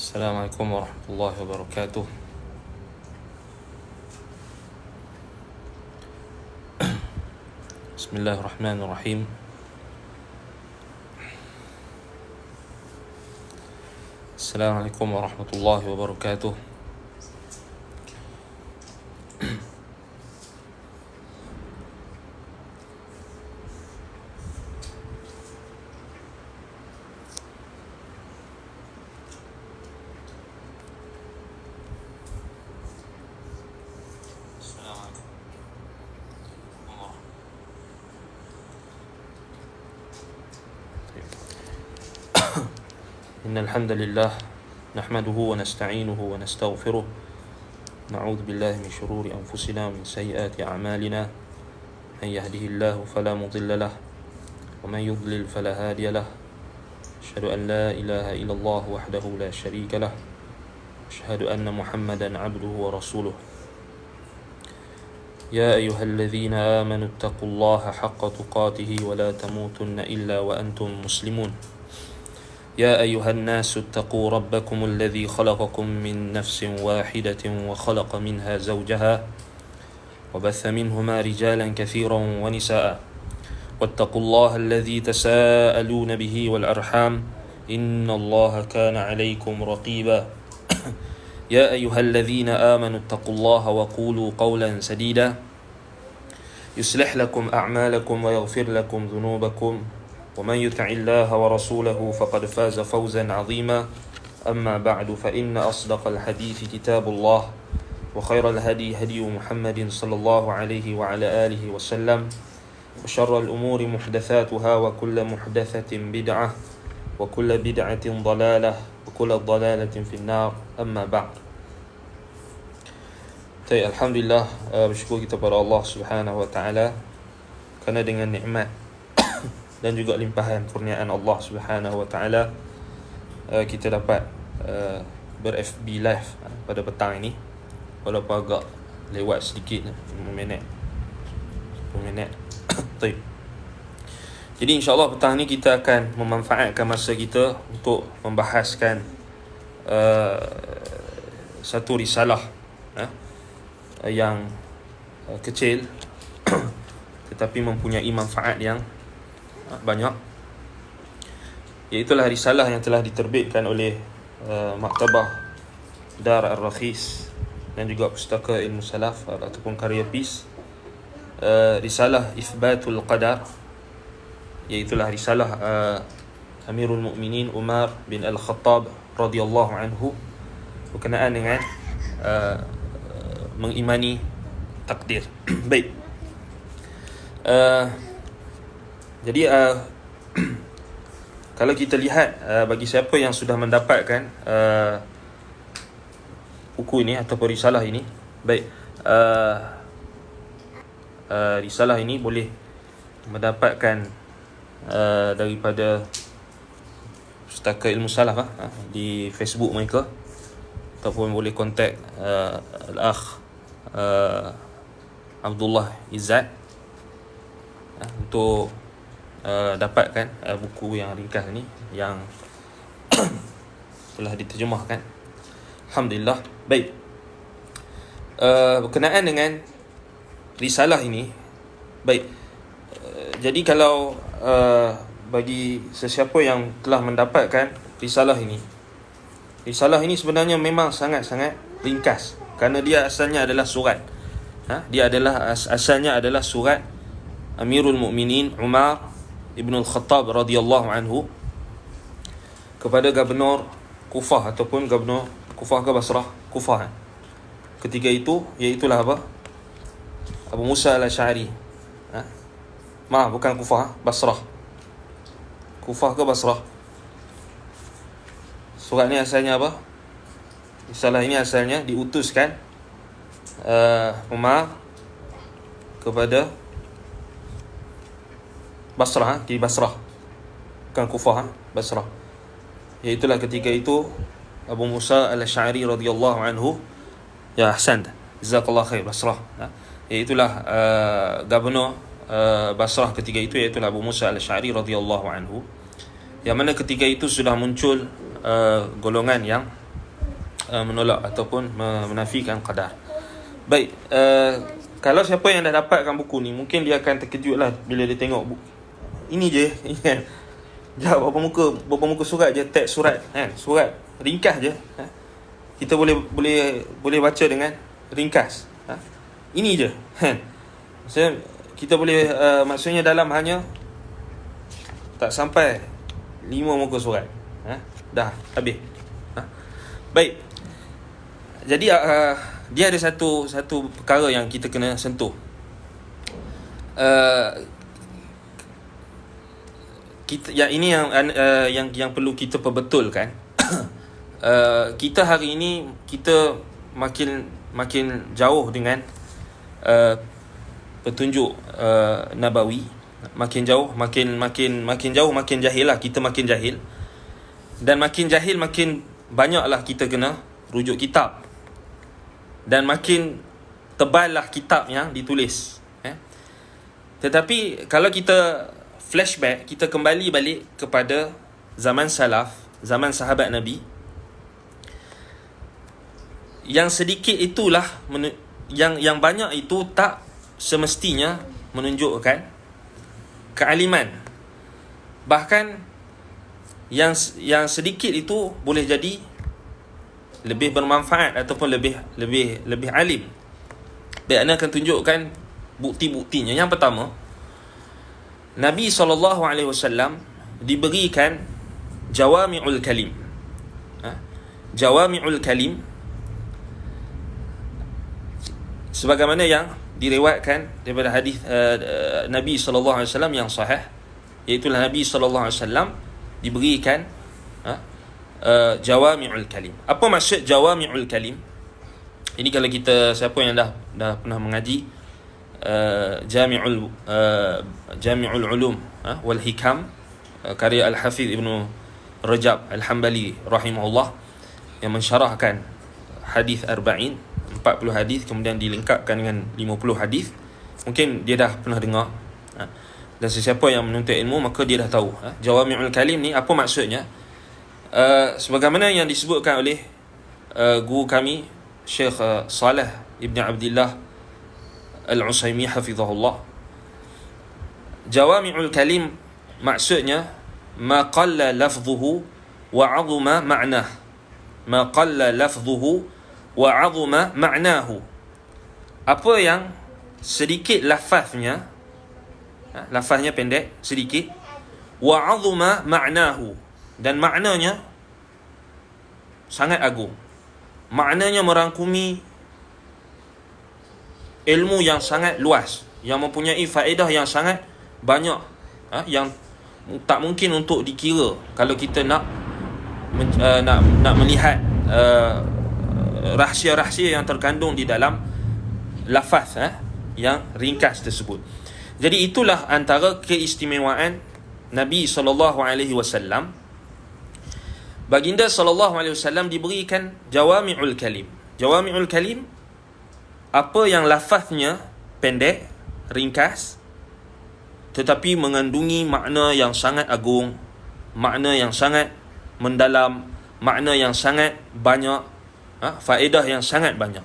Assalamualaikum warahmatullahi wabarakatuh. Bismillahirrahmanirrahim. Assalamualaikum warahmatullahi wabarakatuh. إن الحمد لله نحمده ونستعينه ونستغفره نعوذ بالله من شرور أنفسنا ومن سيئات أعمالنا من يهده الله فلا مضل له ومن يضلل فلا هادي له أشهد أن لا إله إلا الله وحده لا شريك له أشهد أن محمدا عبده ورسوله يا أيها الذين آمنوا اتقوا الله حق تقاته ولا تموتن إلا وأنتم مسلمون يا أيها الناس اتقوا ربكم الذي خلقكم من نفس واحدة وخلق منها زوجها وبث منهما رجالا كثيرا ونساء واتقوا الله الذي تساءلون به والأرحام إن الله كان عليكم رقيبا يا أيها الذين آمنوا اتقوا الله وقولوا قولا سديدا يصلح لكم أعمالكم ويغفر لكم ذنوبكم ومن يطع الله ورسوله فقد فاز فوزا عظيما أما بعد فإن أصدق الحديث كتاب الله وخير الهدي هدي محمد صلى الله عليه وعلى آله وسلم وشر الأمور محدثاتها وكل محدثة بدعة وكل بدعة ضلالة وكل ضلالة في النار أما بعد. Alhamdulillah, bersyukur kita kepada Allah Subhanahu wa taala kerana dengan nikmat dan juga limpahan kurniaan Allah Subhanahu wa taala kita dapat ber-FB live pada petang ini, walaupun agak lewat sedikit 5 minit. Baik. Jadi insya-Allah petang ini kita akan memanfaatkan masa kita untuk membahaskan satu risalah yang kecil tetapi mempunyai manfaat yang banyak, iaitulah risalah yang telah diterbitkan oleh Maktabah Dar Ar-Rakhis dan juga Pustaka Ilmu Salaf ataupun karya PIS, risalah Itsbatul Qadar, iaitulah risalah Amirul Mukminin Umar bin Al-Khattab radhiyallahu anhu berkenaan dengan mengimani takdir. Baik. Jadi kalau kita lihat bagi siapa yang sudah mendapatkan buku ini ataupun risalah ini, baik, risalah ini boleh mendapatkan daripada Pustaka Ilmu Salaf di Facebook mereka, ataupun boleh kontak Al-Akh Abdullah Izzat untuk dapatkan buku yang ringkas ni yang telah diterjemahkan. Alhamdulillah. Baik. Berkenaan dengan risalah ini, baik. Jadi kalau bagi sesiapa yang telah mendapatkan risalah ini sebenarnya memang sangat-sangat ringkas kerana dia asalnya adalah surat. Asalnya adalah surat Amirul Mukminin Umar Ibn Al-Khattab radhiyallahu anhu kepada Gubernur Kufah ataupun Gubernur Kufah ke Basrah, Kufah ketika itu, iaitulah apa? Abu Musa Al-Asy'ari. Maaf, bukan Kufah, Basrah. Kufah ke Basrah. Surat ni asalnya apa? Risalah ini asalnya diutuskan Umar kepada Basrah, di Basrah, bukan Kufah, Basrah. Iaitulah ketika itu Abu Musa Al-Asy'ari radhiyallahu anhu, ya ahsan, jazakallahu khair, Basrah. Iaitulah Gubernur Basrah ketika itu, iaitulah Abu Musa Al-Asy'ari radhiyallahu anhu, yang mana ketika itu sudah muncul golongan yang menolak ataupun menafikan qadar. Baik, kalau siapa yang dah dapatkan buku ni, mungkin dia akan terkejut lah bila dia tengok buku ini je. Berapa muka surat je, teks surat kan, surat ringkas je. Kita boleh baca dengan ringkas. Ini je kan. Maksudnya kita boleh maksudnya dalam hanya tak sampai 5 muka surat. Dah habis. Baik. Jadi dia ada satu perkara yang kita kena sentuh. Yang perlu kita perbetulkan. Kita hari ini kita makin jauh dengan petunjuk nabawi, makin jauh makin jahil lah, kita makin jahil, dan makin jahil makin banyaklah kita kena rujuk kitab, dan makin tebal lah kitab yang ditulis. Tetapi kalau kita flashback, kita kembali balik kepada zaman salaf, zaman sahabat Nabi, yang sedikit itulah yang banyak itu tak semestinya menunjukkan kealiman. Bahkan yang sedikit itu boleh jadi lebih bermanfaat ataupun lebih alim. Baik, anda akan tunjukkan bukti-buktinya. Yang pertama, Nabi SAW diberikan jawami'ul kalim. Jawami'ul kalim, sebagaimana yang diriwayatkan daripada hadis Nabi SAW yang sahih, iaitu Nabi SAW diberikan jawami'ul kalim. Apa maksud jawami'ul kalim? Ini kalau kita, siapa yang dah pernah mengaji Jami'ul Ulum wal Hikam, karya Al-Hafiz Ibnu Rajab Al-Hambali rahimahullah, yang mensyarahkan hadis 40 hadis kemudian dilengkapkan dengan 50 hadis. Mungkin dia dah pernah dengar, dan sesiapa yang menuntut ilmu maka dia dah tahu Jawami'ul Kalim ni apa maksudnya. Sebagaimana yang disebutkan oleh guru kami Syekh Saleh Ibn Abdullah Al-Usaimi hafizahullah, Jawami'ul Kalim maksudnya ma qalla lafzuhu wa 'azuma ma'nah. Ma qalla lafzuhu wa 'azuma ma'nahu. Apa yang sedikit lafaznya, lafaznya pendek sedikit, wa 'azuma ma'nahu, dan maknanya sangat agung. Maknanya merangkumi ilmu yang sangat luas, yang mempunyai faedah yang sangat banyak, yang tak mungkin untuk dikira kalau kita nak melihat rahsia-rahsia yang terkandung di dalam lafaz yang ringkas tersebut. Jadi itulah antara keistimewaan Nabi SAW. Baginda SAW diberikan Jawami'ul Kalim. Jawami'ul Kalim, apa yang lafaznya pendek, ringkas, tetapi mengandungi makna yang sangat agung, makna yang sangat mendalam, makna yang sangat banyak, faedah yang sangat banyak.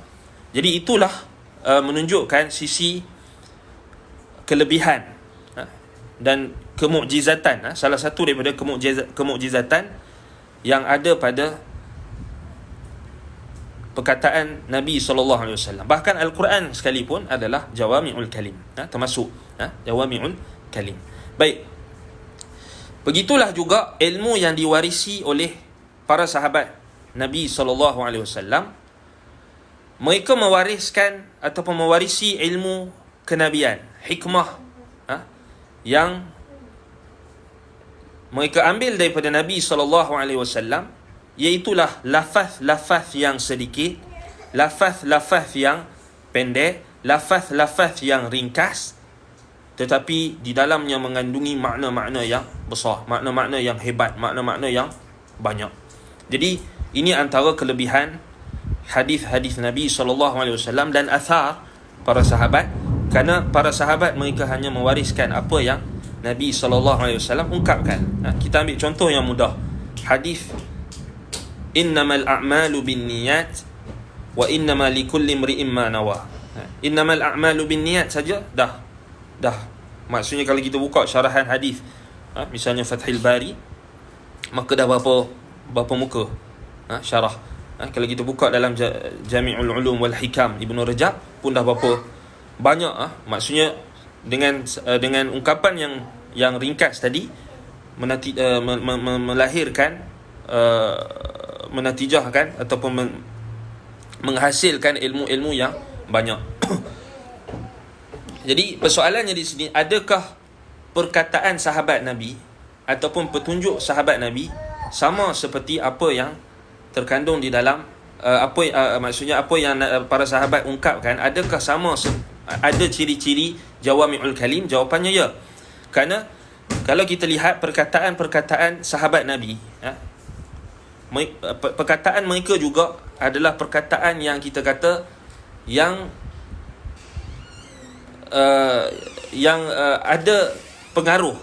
Jadi itulah menunjukkan sisi kelebihan dan kemukjizatan, salah satu daripada kemukjizatan yang ada pada perkataan Nabi SAW. Bahkan Al-Quran sekalipun adalah Jawami'ul Kalim, termasuk Jawami'ul Kalim. Baik, begitulah juga ilmu yang diwarisi oleh para sahabat Nabi SAW. Mereka mewariskan ataupun mewarisi ilmu kenabian, hikmah yang mereka ambil daripada Nabi SAW, iaitulah lafaz-lafaz yang sedikit, lafaz-lafaz yang pendek, lafaz-lafaz yang ringkas, tetapi di dalamnya mengandungi makna-makna yang besar, makna-makna yang hebat, makna-makna yang banyak. Jadi ini antara kelebihan hadis-hadis Nabi SAW dan athar para sahabat, kerana para sahabat mereka hanya mewariskan apa yang Nabi SAW ungkapkan. Kita ambil contoh yang mudah, hadis innamal a'malu binniyat wa innama likulli imri'in ma nawa. Innamal a'malu binniyat saja dah. Maksudnya kalau kita buka syarahan hadis, misalnya Fathul Bari, maka dah berapa muka syarah. Kalau kita buka dalam Jami'ul Ulum wal Hikam Ibnu Rajab pun dah berapa banyak. Maksudnya dengan ungkapan yang ringkas tadi melahirkan menatijahkan ataupun menghasilkan ilmu-ilmu yang banyak. Jadi persoalannya di sini, adakah perkataan sahabat Nabi ataupun petunjuk sahabat Nabi sama seperti apa yang terkandung di dalam maksudnya apa yang para sahabat ungkapkan, adakah sama, ada ciri-ciri jawami'ul kalim? Jawapannya ya. Kerana kalau kita lihat perkataan sahabat Nabi, perkataan mereka juga adalah perkataan yang kita kata yang ada pengaruh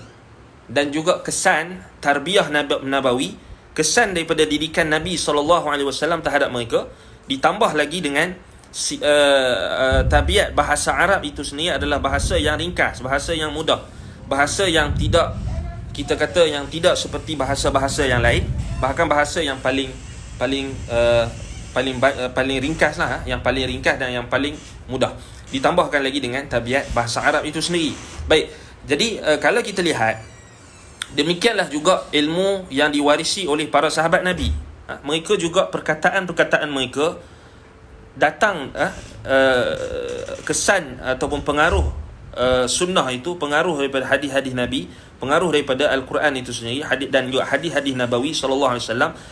dan juga kesan tarbiyah nabawi, kesan daripada didikan Nabi SAW terhadap mereka, ditambah lagi dengan tabiat bahasa Arab itu sendiri adalah bahasa yang ringkas, bahasa yang mudah, bahasa yang tidak, kita kata yang tidak seperti bahasa-bahasa yang lain, bahkan bahasa yang paling ringkas lah, yang paling ringkas dan yang paling mudah, ditambahkan lagi dengan tabiat bahasa Arab itu sendiri. Baik, jadi kalau kita lihat, demikianlah juga ilmu yang diwarisi oleh para sahabat Nabi. Mereka juga perkataan-perkataan mereka datang kesan ataupun pengaruh sunnah itu, pengaruh daripada hadis-hadis Nabi, pengaruh daripada Al-Quran itu sendiri, dan juga hadis-hadis Nabawi SAW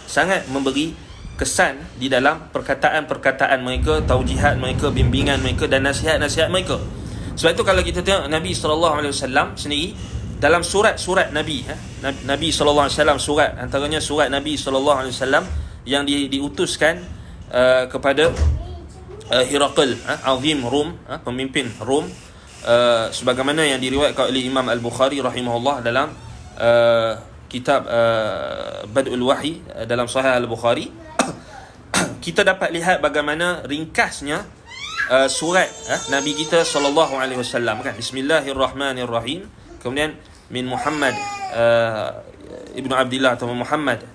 sangat memberi kesan di dalam perkataan-perkataan mereka, taujihat mereka, bimbingan mereka dan nasihat-nasihat mereka. Sebab itu kalau kita tengok Nabi SAW sendiri, dalam surat-surat Nabi, Nabi SAW, surat antaranya surat Nabi SAW yang diutuskan kepada Hirakl, Azim Rum, pemimpin Rum, sebagaimana yang diriwayatkan oleh Imam Al-Bukhari rahimahullah dalam kitab Bad'ul Wahyi, dalam Sahih Al-Bukhari. Kita dapat lihat bagaimana ringkasnya surat Nabi kita sallallahu alaihi wasallam, kan. Bismillahirrahmanirrahim. Kemudian min Muhammad ibnu Abdullah atau Muhammad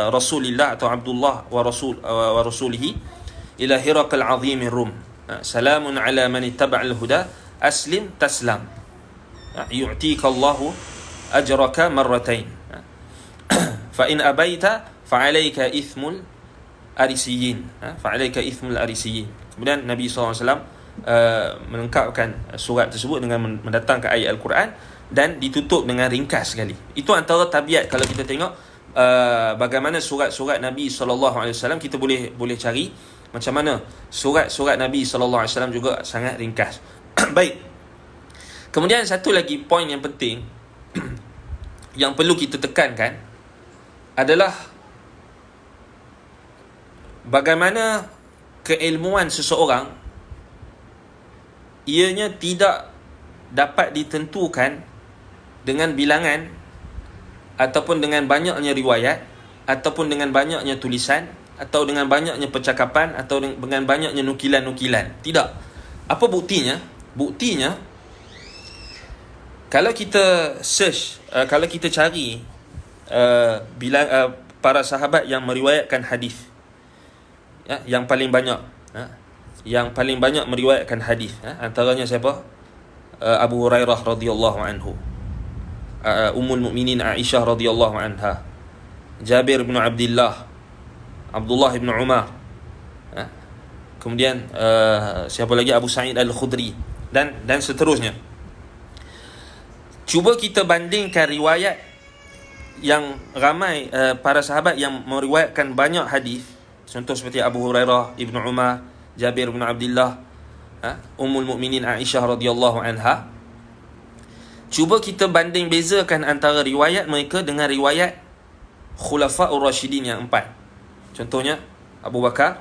Rasulillah atau Abdullah wa rasulihi ila Hirakal Azimir Rum. Salamun ala man ittaba'al huda aslim taslam yu'tika Allahu ajraka marratain fa in abaita fa alayka ithmul arisiyin, fa'alaika ithmul arisiyin. Kemudian Nabi SAW melengkapkan surat tersebut dengan mendatangkan ayat Al-Quran dan ditutup dengan ringkas sekali. Itu antara tabiat, kalau kita tengok bagaimana surat-surat Nabi SAW, kita boleh cari macam mana surat-surat Nabi SAW juga sangat ringkas. Baik. Kemudian satu lagi poin yang penting yang perlu kita tekankan adalah bagaimana keilmuan seseorang ianya tidak dapat ditentukan dengan bilangan ataupun dengan banyaknya riwayat ataupun dengan banyaknya tulisan atau dengan banyaknya percakapan atau dengan banyaknya nukilan-nukilan. Tidak. Apa buktinya? Buktinya, kalau kita search, kalau kita cari para sahabat yang meriwayatkan hadis, yang paling banyak, yang paling banyak meriwayatkan hadis, antaranya siapa? Abu Hurairah radhiyallahu anhu, Ummul Mukminin Aisyah radhiyallahu anha, Jabir bin Abdullah, Abdullah bin Umar, kemudian siapa lagi? Abu Sa'id Al-Khudri dan seterusnya. Cuba kita bandingkan riwayat yang ramai para sahabat yang meriwayatkan banyak hadis. Contoh seperti Abu Hurairah, Ibnu Umar, Jabir bin Abdullah, Ummul Mukminin Aisyah radhiyallahu anha. Cuba kita banding bezakan antara riwayat mereka dengan riwayat Khulafa'ur Rasyidin yang 4. Contohnya Abu Bakar,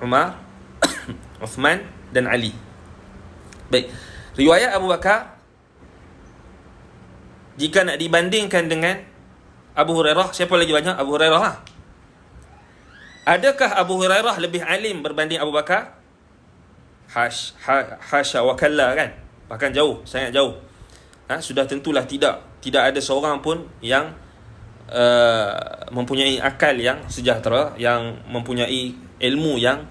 Umar, Uthman dan Ali. Baik, riwayat Abu Bakar jika nak dibandingkan dengan Abu Hurairah, siapa lagi banyak? Abu Hurairah lah. Adakah Abu Hurairah lebih alim berbanding Abu Bakar? Hasya wa kalla, kan? Bahkan jauh, sangat jauh. Sudah tentulah tidak ada seorang pun yang mempunyai akal yang sejahtera, yang mempunyai ilmu yang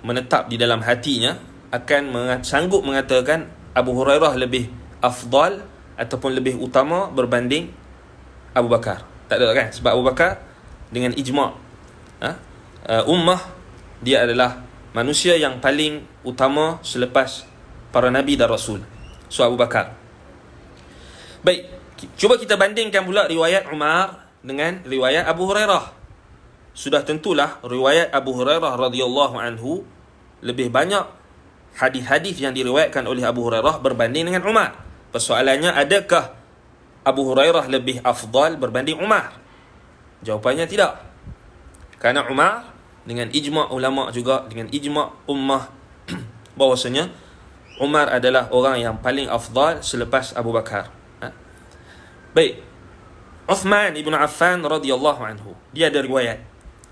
menetap di dalam hatinya akan sanggup mengatakan Abu Hurairah lebih afdal ataupun lebih utama berbanding Abu Bakar. Tak ada, kan? Sebab Abu Bakar dengan ijma' ummah, dia adalah manusia yang paling utama selepas para nabi dan rasul. So Abu Bakar. Baik, cuba kita bandingkan pula riwayat Umar dengan riwayat Abu Hurairah. Sudah tentulah riwayat Abu Hurairah radhiyallahu anhu lebih banyak hadis-hadis yang diriwayatkan oleh Abu Hurairah berbanding dengan Umar. Persoalannya, adakah Abu Hurairah lebih afdal berbanding Umar? Jawapannya tidak. Kerana Umar dengan ijma' ulama' juga, dengan ijma' ummah bahwasanya Umar adalah orang yang paling afdal selepas Abu Bakar. Baik, Uthman ibn Affan radhiyallahu anhu, dia ada riwayat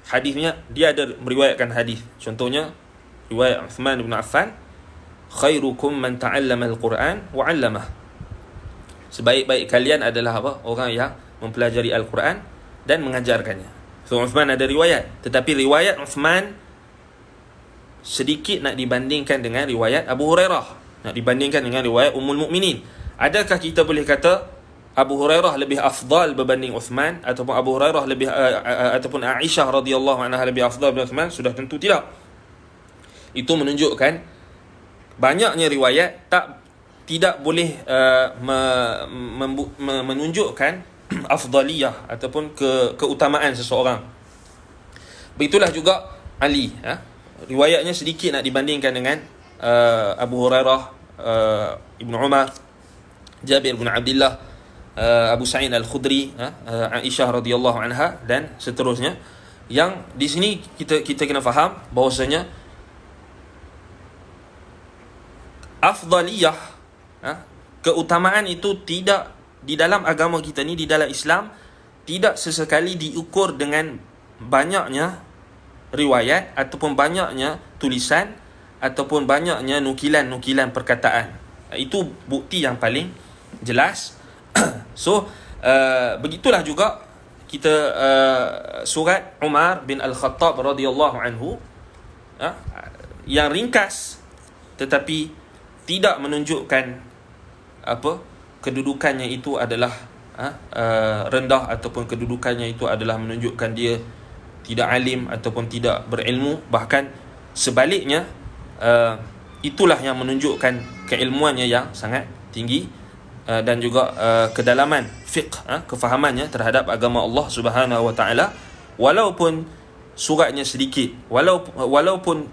hadisnya, dia ada meriwayatkan hadis. Contohnya riwayat Uthman ibn Affan, khairukum man ta'allama al-Quran wa 'allamah. Sebaik-baik kalian adalah apa? Orang yang mempelajari Al-Quran dan mengajarkannya. So Uthman ada riwayat, tetapi riwayat Uthman sedikit nak dibandingkan dengan riwayat Abu Hurairah, nak dibandingkan dengan riwayat Ummul Mukminin. Adakah kita boleh kata Abu Hurairah lebih afdal berbanding Uthman, ataupun Abu Hurairah lebih ataupun Aisyah radhiyallahu anha lebih afdal berbanding Uthman? Sudah tentu tidak. Itu menunjukkan banyaknya riwayat tidak boleh menunjukkan afdaliyah ataupun keutamaan seseorang. Begitulah juga Ali, riwayatnya sedikit nak dibandingkan dengan Abu Hurairah, Ibn Umar, Jabir bin Abdullah, Abu Sa'id Al-Khudri, Aisyah radhiyallahu anha dan seterusnya. Yang di sini kita kena faham bahwasanya afdaliyah, keutamaan itu tidak di dalam agama kita ni, di dalam Islam, tidak sesekali diukur dengan banyaknya riwayat ataupun banyaknya tulisan ataupun banyaknya nukilan-nukilan perkataan. Itu bukti yang paling jelas. So begitulah juga kita surat Umar bin Al-Khattab radhiyallahu anhu, yang ringkas tetapi tidak menunjukkan kedudukannya itu adalah rendah, ataupun kedudukannya itu adalah menunjukkan dia tidak alim ataupun tidak berilmu. Bahkan sebaliknya, itulah yang menunjukkan keilmuannya yang sangat tinggi dan juga kedalaman fiqh, kefahamannya terhadap agama Allah Subhanahu wa taala. Walaupun suratnya sedikit, walaupun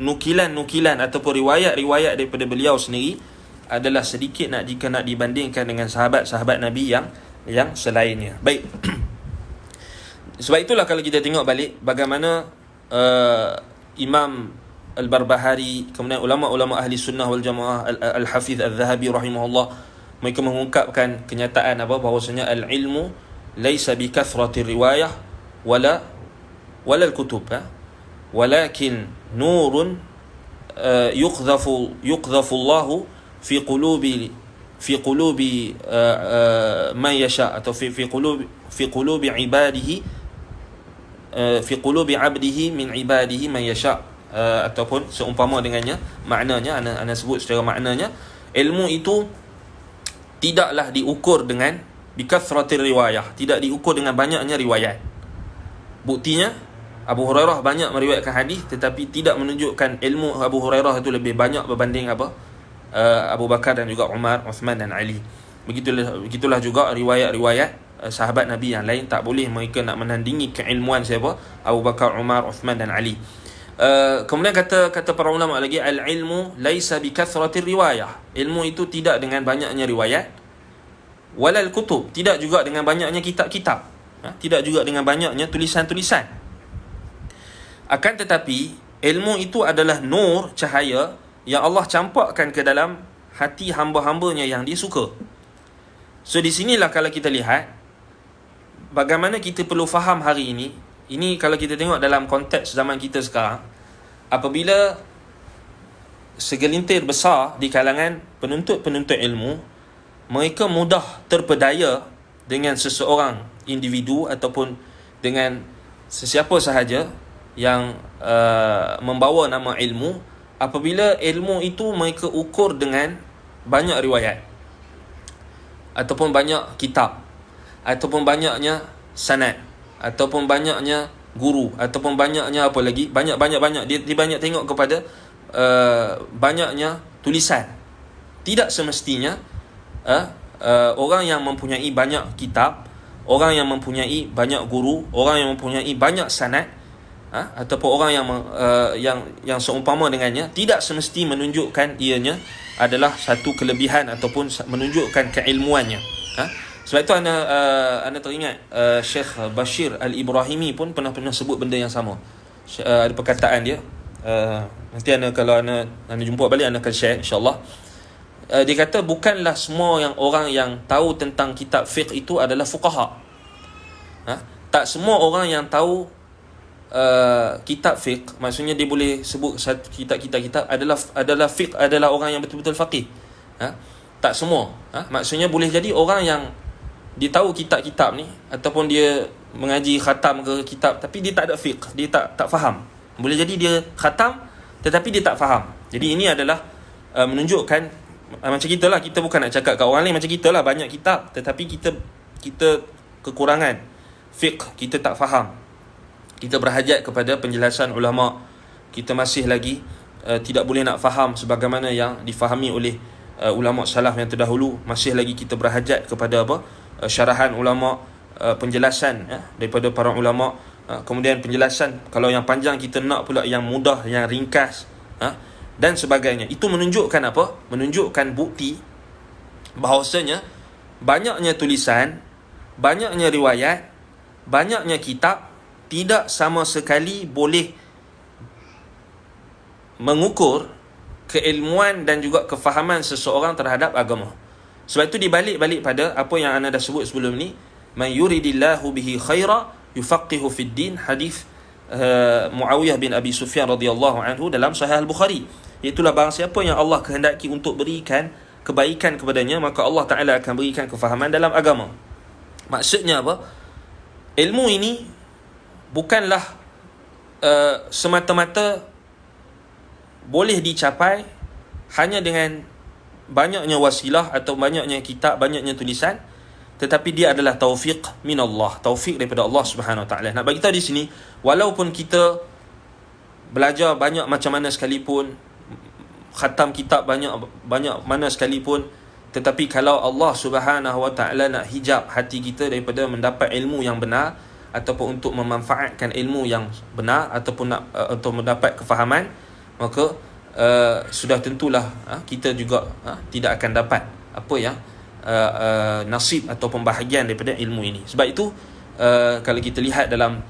nukilan-nukilan ataupun riwayat-riwayat daripada beliau sendiri adalah sedikit jika nak dibandingkan dengan sahabat-sahabat Nabi yang selainnya. Baik. Sebab itulah kalau kita tengok balik bagaimana Imam Al-Barbahari, kemudian ulama-ulama ahli sunnah wal jamaah, Al-Hafiz Al-Zahabi rahimahullah, mereka mengungkapkan kenyataan bahawasanya al-ilmu laisa bi kathrati riwayah wala al-kutub, walakin nurun yuqdhafu Allahu fi qulubi man yasha, atau fi qulubi ibadihi, fi qulubi abdihi min ibadihi man yasha, ataupun seumpama dengannya. Maknanya ana sebut secara maknanya, ilmu itu tidaklah diukur dengan bikathratir riwayah, tidak diukur dengan banyaknya riwayat. Buktinya Abu Hurairah banyak meriwayatkan hadis, tetapi tidak menunjukkan ilmu Abu Hurairah itu lebih banyak berbanding Abu Bakar dan juga Umar, Uthman dan Ali. Begitulah juga riwayat-riwayat sahabat Nabi yang lain. Tak boleh mereka nak menandingi keilmuan siapa? Abu Bakar, Umar, Uthman dan Ali. Kemudian kata para ulama lagi, al-ilmu laisa bi kathratir riwayah, ilmu itu tidak dengan banyaknya riwayat, walal kutub, tidak juga dengan banyaknya kitab-kitab, tidak juga dengan banyaknya tulisan-tulisan. Akan tetapi ilmu itu adalah nur, cahaya yang Allah campakkan ke dalam hati hamba-hambanya yang dia suka. So di sinilah kalau kita lihat bagaimana kita perlu faham hari ini kalau kita tengok dalam konteks zaman kita sekarang, apabila segelintir besar di kalangan penuntut-penuntut ilmu, mereka mudah terpedaya dengan seseorang individu ataupun dengan sesiapa sahaja yang membawa nama ilmu, apabila ilmu itu mereka ukur dengan banyak riwayat ataupun banyak kitab ataupun banyaknya sanad ataupun banyaknya guru ataupun banyaknya apa lagi, banyak dia banyak tengok kepada banyaknya tulisan. Tidak semestinya orang yang mempunyai banyak kitab, orang yang mempunyai banyak guru, orang yang mempunyai banyak sanad, ataupun orang yang seumpama dengannya, tidak semesti menunjukkan ianya adalah satu kelebihan ataupun menunjukkan keilmuannya. Sebab itu anda teringat Syekh Bashir Al-Ibrahimi pun pernah sebut benda yang sama. Ada perkataan dia, nanti kalau anda jumpa balik, anda akan share insyaAllah. Dia kata bukanlah semua orang yang tahu tentang kitab fiqh itu adalah fuqaha. Tak semua orang yang tahu kitab fiqh, maksudnya dia boleh sebut satu kitab adalah fiqh, adalah orang yang betul-betul faqih. Tak semua. Maksudnya boleh jadi orang yang dia tahu kitab-kitab ni ataupun dia mengaji khatam ke kitab, tapi dia tak ada fiqh, dia tak faham. Boleh jadi dia khatam tetapi dia tak faham. Jadi ini adalah menunjukkan macam kita lah, kita bukan nak cakap kat orang lain, macam kita lah, banyak kitab tetapi kita kekurangan fiqh, kita tak faham. Kita berhajat kepada penjelasan ulama. Kita masih lagi tidak boleh nak faham sebagaimana yang difahami oleh ulama salaf yang terdahulu. Masih lagi kita berhajat kepada syarahan ulama, penjelasan daripada para ulama. Kemudian penjelasan, kalau yang panjang kita nak pula yang mudah, yang ringkas, dan sebagainya. Itu menunjukkan apa? Menunjukkan bukti bahawasanya banyaknya tulisan, banyaknya riwayat, banyaknya kitab tidak sama sekali boleh mengukur keilmuan dan juga kefahaman seseorang terhadap agama. Sebab itu dibalik-balik pada apa yang anda dah sebut sebelum ni, man yuridillahu bihi khaira yufaqihu fid din, hadis Muawiyah bin Abi Sufyan radhiyallahu anhu dalam Sahih Al-Bukhari. Iaitulah barang siapa yang Allah kehendaki untuk berikan kebaikan kepadanya, maka Allah Ta'ala akan berikan kefahaman dalam agama. Maksudnya apa? Ilmu ini bukanlah semata-mata boleh dicapai hanya dengan banyaknya wasilah atau banyaknya kitab, banyaknya tulisan, tetapi dia adalah taufiq min Allah, taufiq daripada Allah Subhanahu Wa Taala. Nak bagi tahu di sini, walaupun kita belajar banyak macam mana sekalipun, khatam kitab banyak mana sekalipun, tetapi kalau Allah Subhanahu Wa Taala nak hijab hati kita daripada mendapat ilmu yang benar ataupun untuk memanfaatkan ilmu yang benar ataupun untuk mendapat kefahaman, maka sudah tentulah kita juga tidak akan dapat apa yang nasib atau pembahagian daripada ilmu ini. Sebab itu kalau kita lihat dalam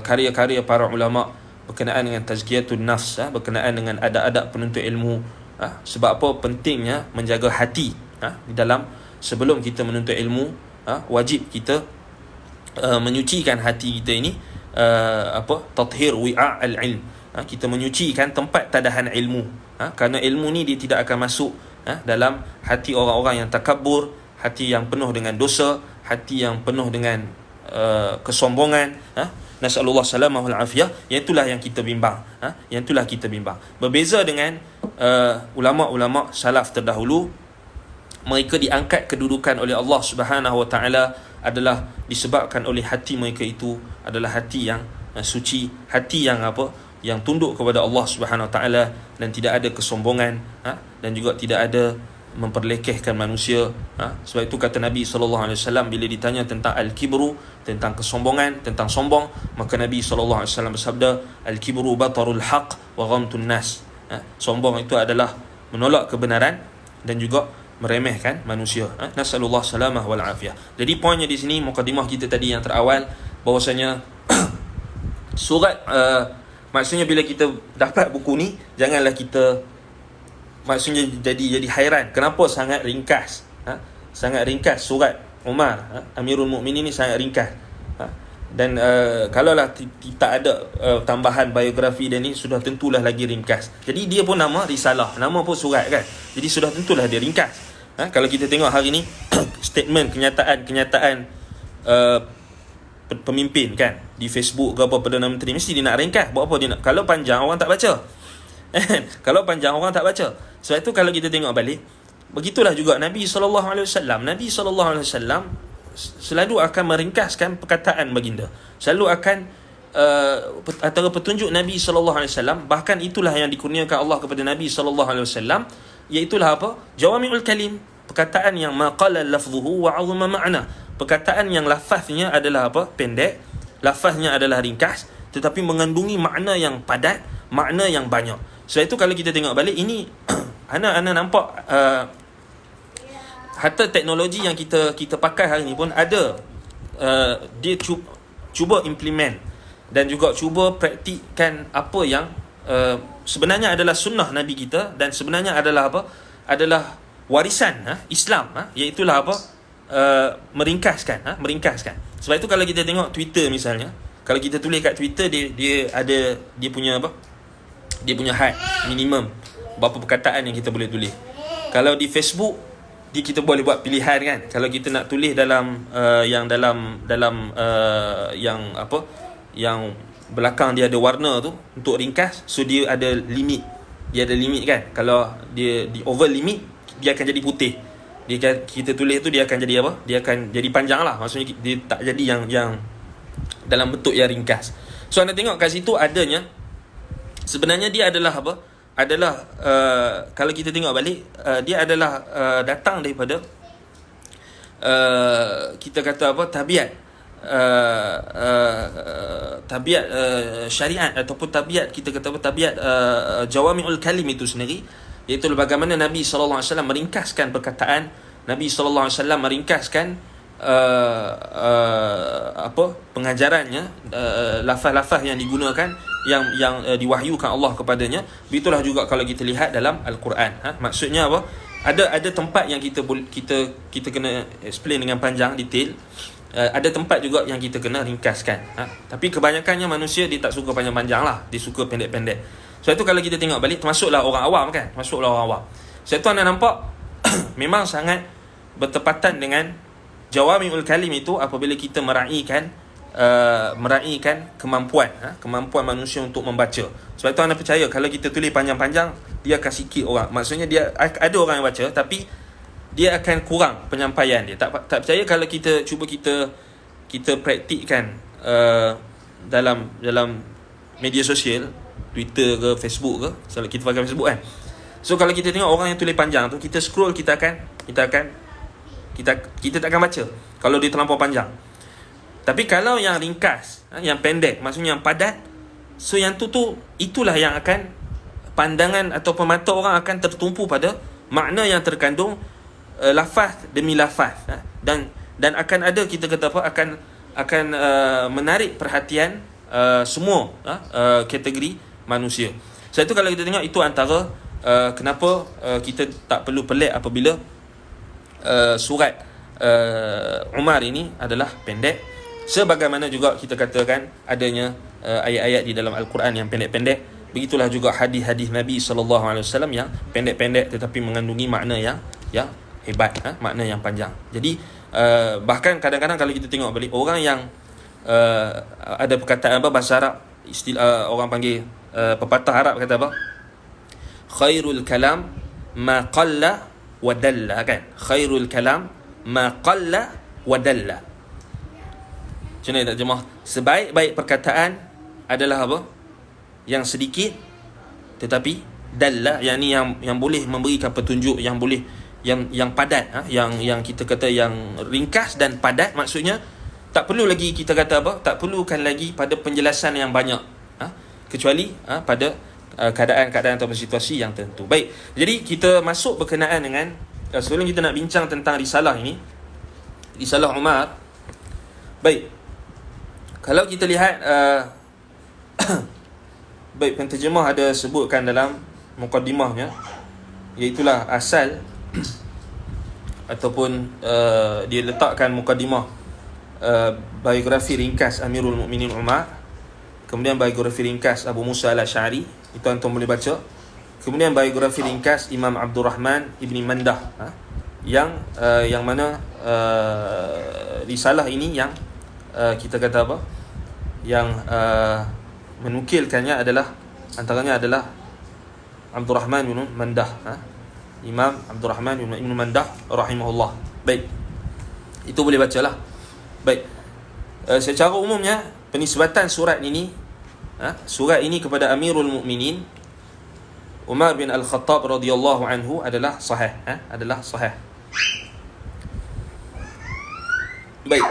karya-karya para ulama berkenaan dengan tazkiyatun nafs, berkenaan dengan adab-adab penuntut ilmu, sebab apa pentingnya menjaga hati di dalam, sebelum kita menuntut ilmu, wajib kita menyucikan hati kita ini, tathhir wi'a al-ilm, kita menyucikan tempat tadahan ilmu, kerana ilmu ni dia tidak akan masuk dalam hati orang-orang yang takabur, hati yang penuh dengan dosa, hati yang penuh dengan kesombongan. Nasallallahu salamah wal afiyah. Yang itulah yang kita bimbang. Yang itulah kita bimbang. Berbeza dengan ulama-ulama salaf terdahulu, mereka diangkat kedudukan oleh Allah Subhanahu Wa Taala adalah disebabkan oleh hati mereka itu adalah hati yang suci, hati yang yang tunduk kepada Allah Subhanahu Wa Taala dan tidak ada kesombongan, dan juga tidak ada memperlekehkan manusia. Sebab itu kata Nabi SAW bila ditanya tentang al-kibru, tentang kesombongan, tentang sombong, maka Nabi SAW bersabda, al-kibru batarul haq wa ghamtun nas. Sombong itu adalah menolak kebenaran dan juga meremehkan manusia. Nasallallahu salamah wal afiyah. Jadi poinnya di sini, mukadimah kita tadi yang terawal, bahwasanya surat maksudnya bila kita dapat buku ni, janganlah kita maksudnya jadi hairan kenapa sangat ringkas, sangat ringkas surat Umar, Amirul Mukminin ni sangat ringkas. Dan kalaulah tak ada tambahan biografi dia ni, sudah tentulah lagi ringkas. Jadi dia pun nama risalah, nama pun surat kan. Jadi sudah tentulah dia ringkas. Kalau kita tengok hari ni statement kenyataan pemimpin kan di Facebook ke apa, Perdana Menteri, mesti dia nak ringkas. Buat apa dia nak? Kalau panjang orang tak baca. Kalau panjang orang tak baca. Sebab itu kalau kita tengok balik, begitulah juga Nabi SAW. Nabi SAW selalu akan meringkaskan perkataan baginda. Selalu akan antara petunjuk Nabi SAW, bahkan itulah yang dikurniakan Allah kepada Nabi SAW, iaitulah apa? Jawami'ul kalim, perkataan yang maqala lafzuhu wa 'azuma ma'na, perkataan yang lafaznya adalah apa? Pendek, lafaznya adalah ringkas, tetapi mengandungi makna yang padat, makna yang banyak. Sebab itu kalau kita tengok balik ini ana nampak hatta teknologi yang kita pakai hari ni pun ada dia cuba implement dan juga cuba praktikkan apa yang sebenarnya adalah sunnah Nabi kita, dan sebenarnya adalah apa? Adalah warisan Islam, iaitu apa? Meringkaskan. Sebab itu kalau kita tengok Twitter misalnya, kalau kita tulis kat Twitter, dia ada dia punya apa? Dia punya had minimum berapa perkataan yang kita boleh tulis. Kalau di Facebook, kita boleh buat pilihan kan. Kalau kita nak tulis dalam yang yang belakang dia ada warna tu untuk ringkas, so dia ada limit. Dia ada limit kan. Kalau dia di over limit, dia akan jadi putih. Kita tulis tu dia akan jadi apa? Dia akan jadi panjang lah. Maksudnya dia tak jadi yang dalam bentuk yang ringkas. So anda tengok kat situ adanya, sebenarnya dia adalah apa? Adalah kalau kita tengok balik, dia adalah datang daripada kita kata apa? Tabiat syariat, ataupun tabiat kita kata apa? Tabiat jawami'ul kalim itu sendiri, iaitu bagaimana Nabi SAW meringkaskan perkataan, Nabi SAW meringkaskan pengajarannya, lafaz-lafaz yang digunakan, yang diwahyukan Allah kepadanya. Begitulah juga kalau kita lihat dalam Al-Quran. Maksudnya apa? Ada tempat yang kita kena explain dengan panjang, detail. Ada tempat juga yang kita kena ringkaskan. Tapi kebanyakannya manusia dia tak suka panjang-panjang lah, dia suka pendek-pendek. Sebab itu kalau kita tengok balik, termasuklah orang awam kan, Sebab itu anda nampak memang sangat bertepatan dengan jawami'ul kalim itu apabila kita meraihkan kemampuan manusia untuk membaca. Sebab itu anda percaya kalau kita tulis panjang-panjang, dia akan sikit orang. Maksudnya dia ada orang yang baca, tapi dia akan kurang penyampaian dia. Tak percaya kalau kita cuba kita praktikkan dalam media sosial, Twitter ke Facebook ke, kalau kita pakai Facebook kan. So kalau kita tengok orang yang tulis panjang tu, kita scroll, kita tak akan baca kalau dia terlampau panjang. Tapi kalau yang ringkas, yang pendek, maksudnya yang padat, so yang itulah yang akan pandangan atau mata orang akan tertumpu pada makna yang terkandung lafaz demi lafaz, dan akan ada, kita kata apa, akan menarik perhatian semua kategori manusia. Sebab itu kalau kita tengok, itu antara kenapa kita tak perlu pelik apabila surat Umar ini adalah pendek. Sebagaimana juga kita katakan adanya ayat-ayat di dalam Al-Quran yang pendek-pendek, begitulah juga hadis-hadis Nabi SAW yang pendek-pendek tetapi mengandungi makna yang hebat, makna yang panjang. Jadi bahkan kadang-kadang kalau kita tengok balik, orang yang ada perkataan apa, bahasa Arab, istilah orang panggil pepatah Arab kata apa? Khairul kalam ma qalla wa dalla, kan? Khairul kalam ma qalla wa dalla. Macam mana tak terjemah? Sebaik-baik perkataan adalah apa? Yang sedikit tetapi dalla, yang boleh memberikan petunjuk, yang boleh yang padat, yang kita kata yang ringkas dan padat. Maksudnya tak perlu lagi kita kata apa? Tak perlukan lagi pada penjelasan yang banyak, kecuali pada keadaan-keadaan atau situasi yang tertentu. Baik, jadi kita masuk berkenaan dengan sebelum kita nak bincang tentang risalah ini, risalah Umar. Baik, kalau kita lihat baik, penterjemah ada sebutkan dalam mukaddimahnya, iaitulah asal ataupun dia letakkan mukadimah biografi ringkas Amirul Mukminin Umar, kemudian biografi ringkas Abu Musa al-Asy'ari, itu antum boleh baca. Kemudian biografi ringkas Imam Abdul Rahman Ibni Mandah, yang mana risalah ini yang kita kata apa, yang menukilkannya adalah, antaranya adalah Abdul Rahman bin Mandah, Imam Abdul Rahman bin Mandah rahimahullah. Baik, itu boleh bacalah. Baik, secara umumnya penisbatan surat ini kepada Amirul Mukminin Umar bin Al-Khattab radhiyallahu anhu adalah sahih, adalah sahih. Baik.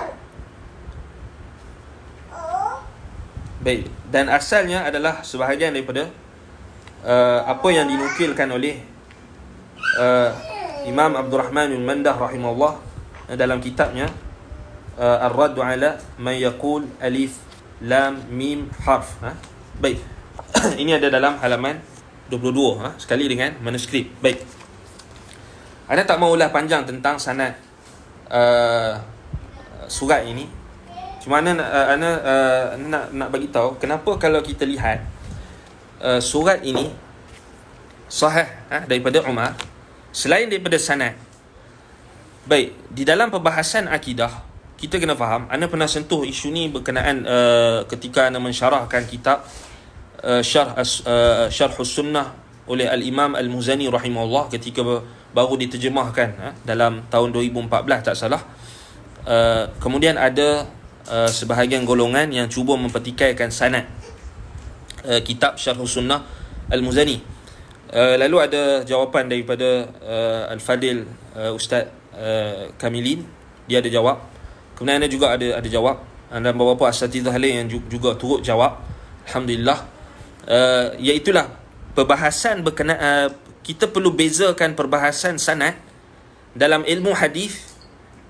Baik, dan asalnya adalah sebahagian daripada apa yang dinukilkan oleh Imam Abdul Rahman bin Mandah rahimahullah dalam kitabnya Ar-Radd ala man yaqul alif lam mim harf. Baik. Ini ada dalam halaman 22, sekali dengan manuskrip. Baik. Ana tak mau ulas panjang tentang sanad surat ini. Cuma ana nak bagi tahu kenapa kalau kita lihat surat ini sahih daripada Umar, selain daripada sanad. Baik, di dalam perbahasan akidah kita kena faham, ana pernah sentuh isu ni berkenaan ketika ana mensyarahkan kitab Syarh Sunnah oleh Al-Imam Al-Muzani rahimahullah, ketika baru diterjemahkan dalam tahun 2014 tak salah. Kemudian ada sebahagian golongan yang cuba mempertikaikan sanad kitab Syarh Sunnah Al-Muzani. Lalu ada jawapan daripada Al-Fadil Ustaz Kamilin, dia ada jawab. Kemudian ada juga ada jawab, dan beberapa asatidzah lain yang juga turut jawab, alhamdulillah. Iaitulah perbahasan berkenaan, kita perlu bezakan perbahasan sanad dalam ilmu hadis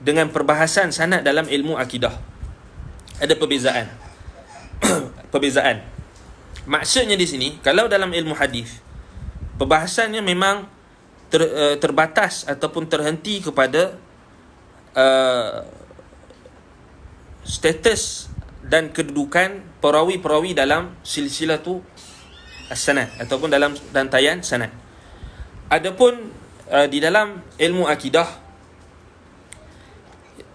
dengan perbahasan sanad dalam ilmu akidah. Ada perbezaan. Perbezaan. Maksudnya di sini, kalau dalam ilmu hadis perbahasannya memang terbatas ataupun terhenti kepada status dan kedudukan perawi-perawi dalam silsilatu as-sanad ataupun dalam rantaian sanad. Adapun di dalam ilmu akidah,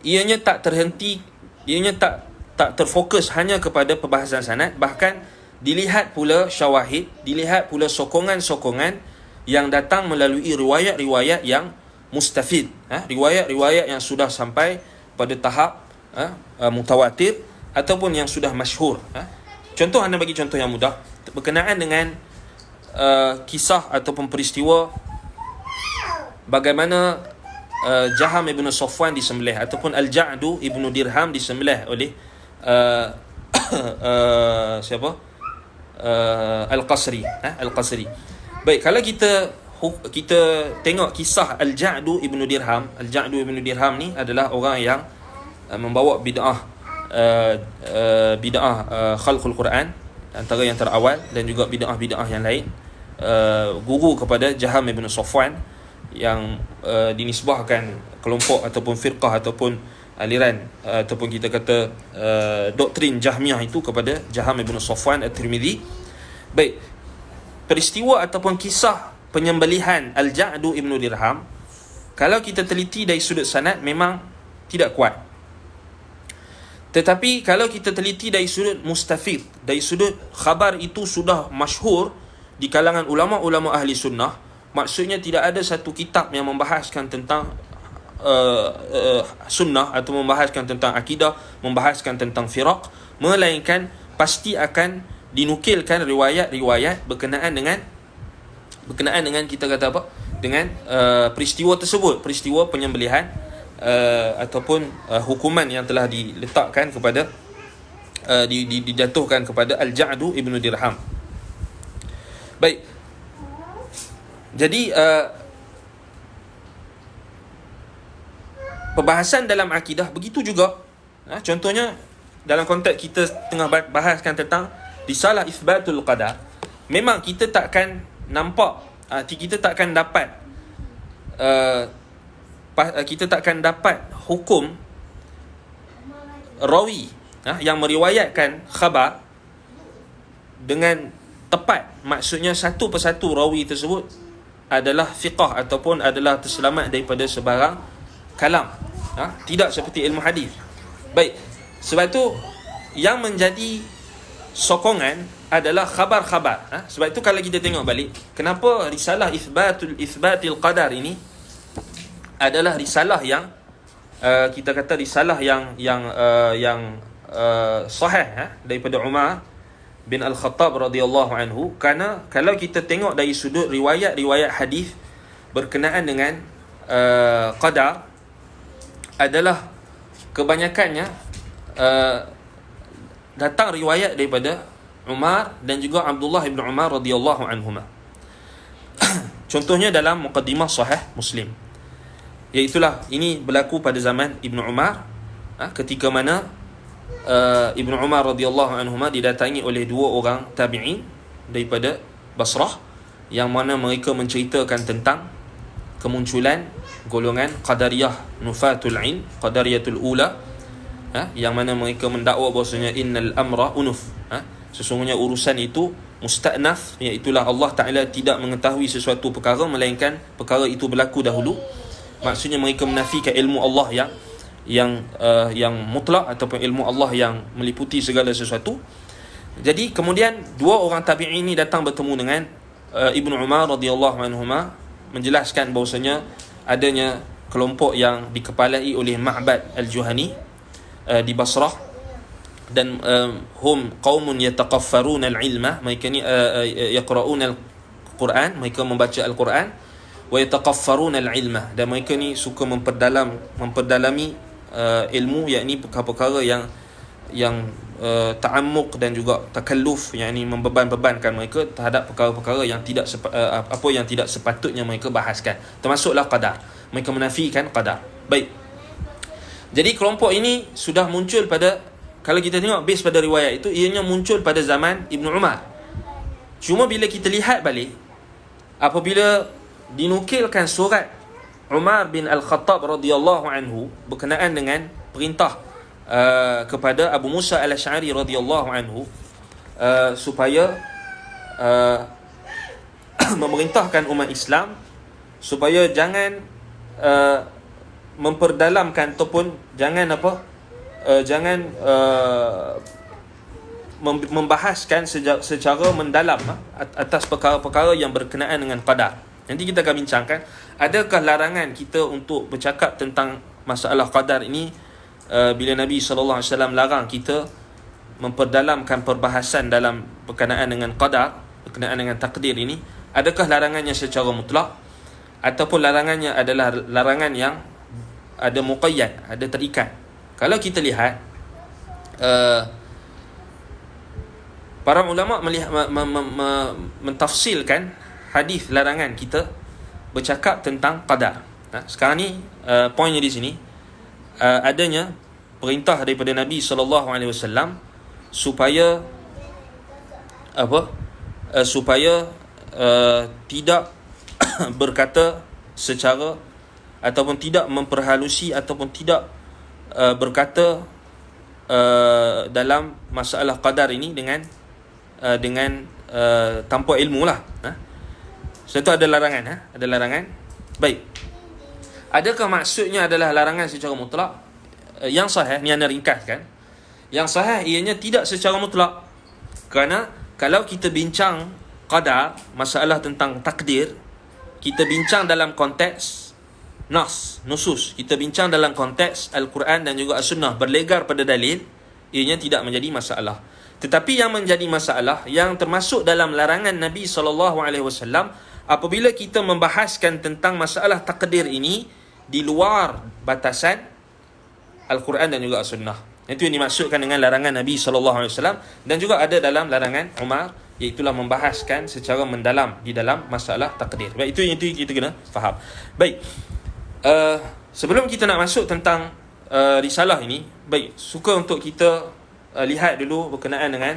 ianya tak terhenti, ianya tak terfokus hanya kepada perbahasan sanad, bahkan dilihat pula syawahid, dilihat pula sokongan-sokongan yang datang melalui riwayat-riwayat yang mustafid, riwayat-riwayat yang sudah sampai pada tahap mutawatir ataupun yang sudah masyhur. Contoh, anda bagi contoh yang mudah berkenaan dengan kisah ataupun peristiwa bagaimana Jaham ibn Safwan disembelih ataupun Al-Ja'du ibn Dirham disembelih oleh siapa? Al-Qasri. Al-Qasri. Baik, kalau kita tengok kisah Al-Ja'du ibn Dirham, Al-Ja'du ibn Dirham ni adalah orang yang membawa bid'ah khalqul Quran, antara yang terawal, dan juga bid'ah yang lain, guru kepada Jaham ibn Safwan, yang dinisbahkan kelompok ataupun firqah ataupun aliran ataupun kita kata doktrin Jahmiyah itu kepada Jaham ibn Safwan At-Tirmidzi. Baik, peristiwa ataupun kisah penyembelihan Al-Ja'du ibn Dirham, kalau kita teliti dari sudut sanad memang tidak kuat. Tetapi kalau kita teliti dari sudut mustafid, dari sudut khabar itu sudah masyhur di kalangan ulama-ulama ahli sunnah, maksudnya tidak ada satu kitab yang membahaskan tentang sunnah atau membahaskan tentang akidah, membahaskan tentang firaq, melainkan pasti akan dinukilkan riwayat-riwayat berkenaan dengan kita kata apa, dengan peristiwa tersebut, peristiwa penyembelihan ataupun hukuman yang telah diletakkan kepada dijatuhkan kepada Al-Ja'du ibn Dirham. Baik, jadi perbahasan dalam akidah begitu juga. Contohnya dalam konteks kita tengah bahaskan tentang risalah Itsbatul Qadar, memang kita takkan nampak, kita takkan dapat kita takkan dapat hukum rawi yang meriwayatkan khabar dengan tepat. Maksudnya satu persatu rawi tersebut adalah fiqah ataupun adalah terselamat daripada sebarang kalam. Tidak seperti ilmu hadis. Baik, sebab tu yang menjadi sokongan adalah khabar-khabar. Sebab itu kalau kita tengok balik, kenapa risalah Itsbatil Qadar ini adalah risalah yang kita kata risalah yang sahih daripada Umar bin Al-Khattab radhiyallahu anhu. Kerana kalau kita tengok dari sudut riwayat-riwayat hadis berkenaan dengan qadar, adalah kebanyakannya datang riwayat daripada Umar dan juga Abdullah bin Umar radhiyallahu anhuma. Contohnya dalam muqaddimah Sahih Muslim, iaitulah ini berlaku pada zaman Ibnu Umar, ketika mana Ibnu Umar radhiyallahu anhuma didatangi oleh dua orang tabi'in daripada Basrah, yang mana mereka menceritakan tentang kemunculan golongan Qadariyah Nufatul Ain, Qadariyatul Ula, yang mana mereka mendakwa bahawasanya innal amra unuf, sesungguhnya urusan itu musta'naf, iaitulah Allah Ta'ala tidak mengetahui sesuatu perkara melainkan perkara itu berlaku dahulu. Maksudnya mereka menafikan ilmu Allah yang mutlak ataupun ilmu Allah yang meliputi segala sesuatu. Jadi kemudian dua orang tabi'in ini datang bertemu dengan Ibnu Umar radhiyallahu anhuma, menjelaskan bahawasanya adanya kelompok yang dikepalai oleh Ma'bad Al-Juhani di Basrah, dan hum qaumun yataqaffaruna al-ilma, mereka ni yaqra'una al-Quran, mereka membaca Al-Quran, wa yataqaffaruna al-ilma, dan mereka ni suka memperdalami ilmu, yakni perkara-perkara yang ta'ammuq dan juga takalluf, yakni membeban-bebankan mereka terhadap perkara-perkara yang tidak sepatutnya mereka bahaskan, termasuklah qadar. Mereka menafikan qadar. Baik, jadi kelompok ini sudah muncul pada, kalau kita tengok base pada riwayat itu, ianya muncul pada zaman Ibnu Umar. Cuma bila kita lihat balik, apabila dinukilkan surat Umar bin Al-Khattab radhiyallahu anhu berkenaan dengan perintah kepada Abu Musa Al-Asy'ari radhiyallahu anhu supaya memerintahkan umat Islam supaya jangan memperdalamkan ataupun jangan membahaskan secara mendalam atas perkara-perkara yang berkenaan dengan qadar. Nanti kita akan bincangkan, adakah larangan kita untuk bercakap tentang masalah qadar ini bila Nabi sallallahu alaihi wasallam larang kita memperdalamkan perbahasan dalam berkenaan dengan qadar, berkenaan dengan takdir ini, adakah larangannya secara mutlak ataupun larangannya adalah larangan yang ada muqayyad, ada terikat. Kalau kita lihat para ulama mentafsilkan hadis larangan kita bercakap tentang qadar. Sekarang ni poinnya di sini, adanya perintah daripada Nabi sallallahu alaihi wasallam supaya tidak berkata secara ataupun tidak memperhalusi ataupun tidak berkata dalam masalah qadar ini dengan tanpa ilmu lah. So itu ada larangan. Ada larangan. Baik, adakah maksudnya adalah larangan secara mutlak? Yang sahih, ni anda ringkaskan, yang sahih ianya tidak secara mutlak. Kerana kalau kita bincang qadar, masalah tentang takdir, kita bincang dalam konteks nusus, kita bincang dalam konteks Al-Quran dan juga As-Sunnah, berlegar pada dalil, ianya tidak menjadi masalah. Tetapi yang menjadi masalah, yang termasuk dalam larangan Nabi SAW, apabila kita membahaskan tentang masalah takdir ini di luar batasan Al-Quran dan juga As-Sunnah. Itu yang dimaksudkan dengan larangan Nabi SAW, dan juga ada dalam larangan Umar, iaitulah membahaskan secara mendalam di dalam masalah takdir. Baik, itu kita kena faham. Baik, sebelum kita nak masuk tentang risalah ini, baik, suka untuk kita lihat dulu berkenaan dengan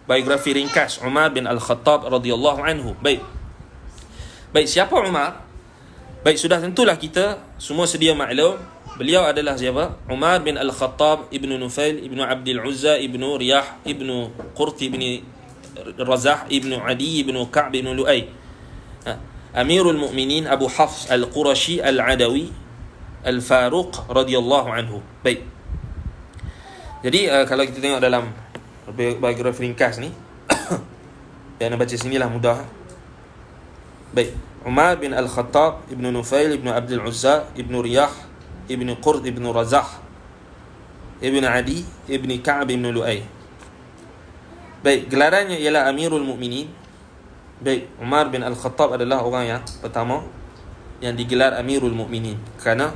biografi ringkas Umar bin Al-Khattab radhiyallahu anhu. Baik, siapa Umar? Baik, sudah tentulah kita semua sedia maklum, beliau adalah siapa? Umar bin Al-Khattab ibnu Nufail ibnu Abdul Uzza ibnu Riyah ibnu Qurti ibnu Razah ibnu Adi ibnu Ka'b ibnu Lu'ay, Amirul Mu'minin Abu Hafs Al-Qurashi Al-Adawi Al-Faruq radhiyallahu anhu. Baik. Jadi kalau kita tengok dalam biografi ringkas ni, yang baca sinilah mudah. Baik. Umar bin Al-Khattab ibnu Nufail ibnu Abdul Uzza ibnu Riyah ibnu Qurt ibnu Razah ibnu Adi ibnu Ka'b ibnu Lu'ay. Baik, gelarannya ialah Amirul Mu'minin. Baik, Umar bin Al-Khattab adalah orang yang pertama yang digelar Amirul Mu'minin, kerana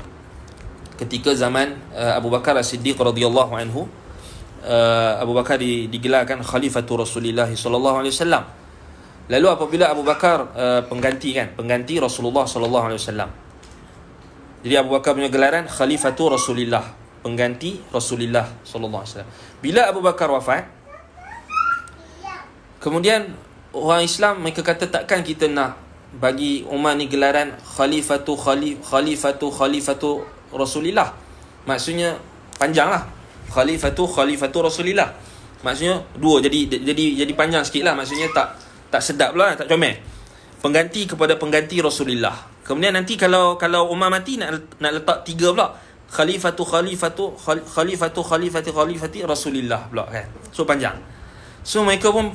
ketika zaman Abu Bakar As-Siddiq radhiyallahu anhu, Abu Bakar digelarkan Khalifatu Rasulullah sallallahu alaihi wasallam. Lalu apabila Abu Bakar pengganti Rasulullah sallallahu alaihi wasallam, jadi Abu Bakar punya gelaran Khalifatu Rasulillah, pengganti Rasulullah sallallahu alaihi wasallam. Bila Abu Bakar wafat, kemudian orang Islam mereka kata takkan kita nak bagi Umar ni gelaran Khalifatu Rasulillah. Maksudnya panjanglah. Khalifatu Rasulillah. Maksudnya dua, jadi panjang sikitlah, maksudnya tak sedap pula, tak comel. Pengganti kepada pengganti Rasulullah. Kemudian nanti kalau Umar mati nak letak tiga pula. Khalifati Rasulillah pula kan. So panjang. So mereka pun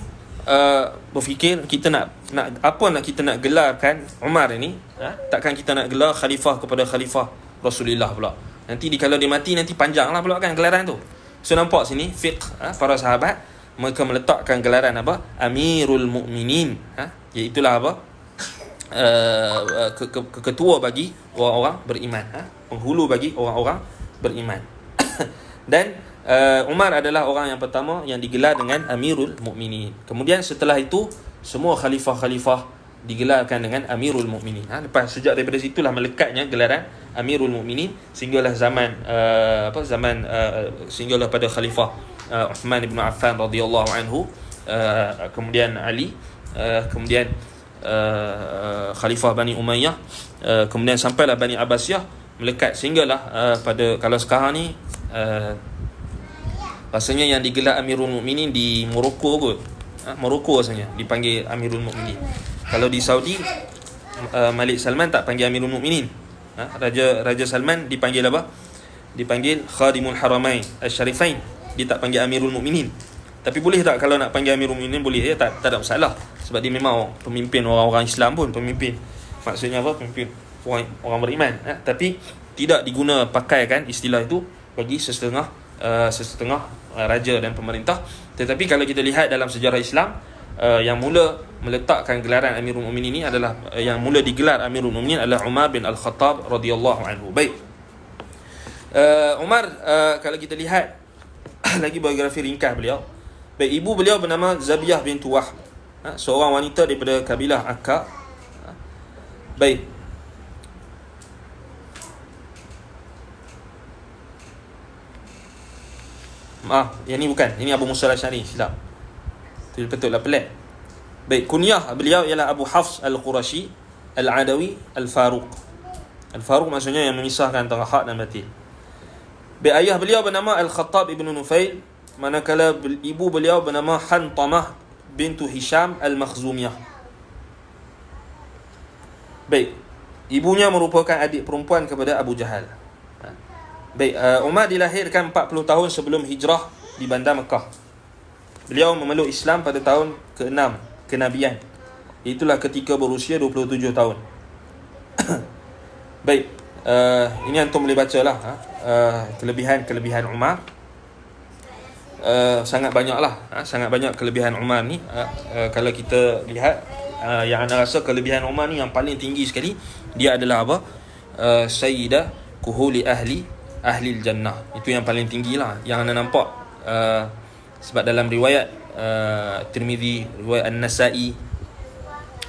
berfikir kita nak kita nak gelarkan Umar ini, takkan kita nak gelar khalifah kepada khalifah Rasulullah pula. Nanti kalau dia mati nanti panjanglah pula kan gelaran tu. So nampak sini fiqh para sahabat mereka meletakkan gelaran apa? Amirul Mu'minin, iaitulah apa? Ketua bagi orang-orang beriman, penghulu bagi orang-orang beriman. Dan Umar adalah orang yang pertama yang digelar dengan Amirul Mu'minin. Kemudian setelah itu semua khalifah-khalifah digelarkan dengan Amirul Mu'minin. Lepas sejak daripada situlah melekatnya gelaran Amirul Mu'minin sehinggalah sehinggalah pada khalifah Uthman ibn Affan radhiyallahu anhu, kemudian Ali, kemudian khalifah Bani Umayyah, kemudian sampailah Bani Abbasiyah, melekat sehinggalah pada kalau sekarang ni rasanya yang digelar Amirul Mukminin di Morocco kot. Morocco rasanya dipanggil Amirul Mukminin. Kalau di Saudi Malik Salman tak panggil Amirul Mukminin. Raja Salman dipanggil apa? Dipanggil Khadimul Haramain Asy-Syarifain. Dia tak panggil Amirul Mukminin. Tapi boleh tak kalau nak panggil Amirul Mukminin? Boleh, tak ada masalah. Sebab dia memang pemimpin orang-orang Islam pun, pemimpin. Maksudnya apa? Pemimpin orang beriman. Tapi tidak diguna pakaikan istilah itu bagi sesetengah raja dan pemerintah. Tetapi kalau kita lihat dalam sejarah Islam, yang mula meletakkan gelaran Amirul Mukminin ini adalah yang mula digelar Amirul Mukminin adalah Umar bin Al-Khattab radhiyallahu anhu. Baik. Umar, kalau kita lihat lagi biografi ringkas beliau. Baik, ibu beliau bernama Zabiyah bintu Wahb, seorang wanita daripada kabilah Akka. Baik. Maaf, yang ni bukan. Ini Abu Musa al-Asy'ari, silap. Itu betul lah, pelik. Baik, kunyah beliau ialah Abu Hafs Al-Qurashi Al-Adawi Al-Faruq. Al-Faruq maksudnya yang memisahkan antara hak dan batil. Baik, ayah beliau bernama Al-Khattab ibnu Nufail, manakala ibu beliau bernama Hantamah bintu Hisham Al-Makhzumiyah. Baik, ibunya merupakan adik perempuan kepada Abu Jahal. Baik, Umar dilahirkan 40 tahun sebelum hijrah di bandar Mekah. Beliau memeluk Islam pada tahun ke-6 kenabian. Itulah ketika berusia 27 tahun. Baik, ini antum boleh bacalah kelebihan Umar. Sangat banyaklah, sangat banyak kelebihan Umar ni. Kalau kita lihat, yang anda rasa kelebihan Umar ni yang paling tinggi sekali, dia adalah apa? Sayyidah kuhuli ahli jannah. Itu yang paling tinggi lah yang anda nampak. Sebab dalam riwayat Tirmizi, riwayat An-Nasa'i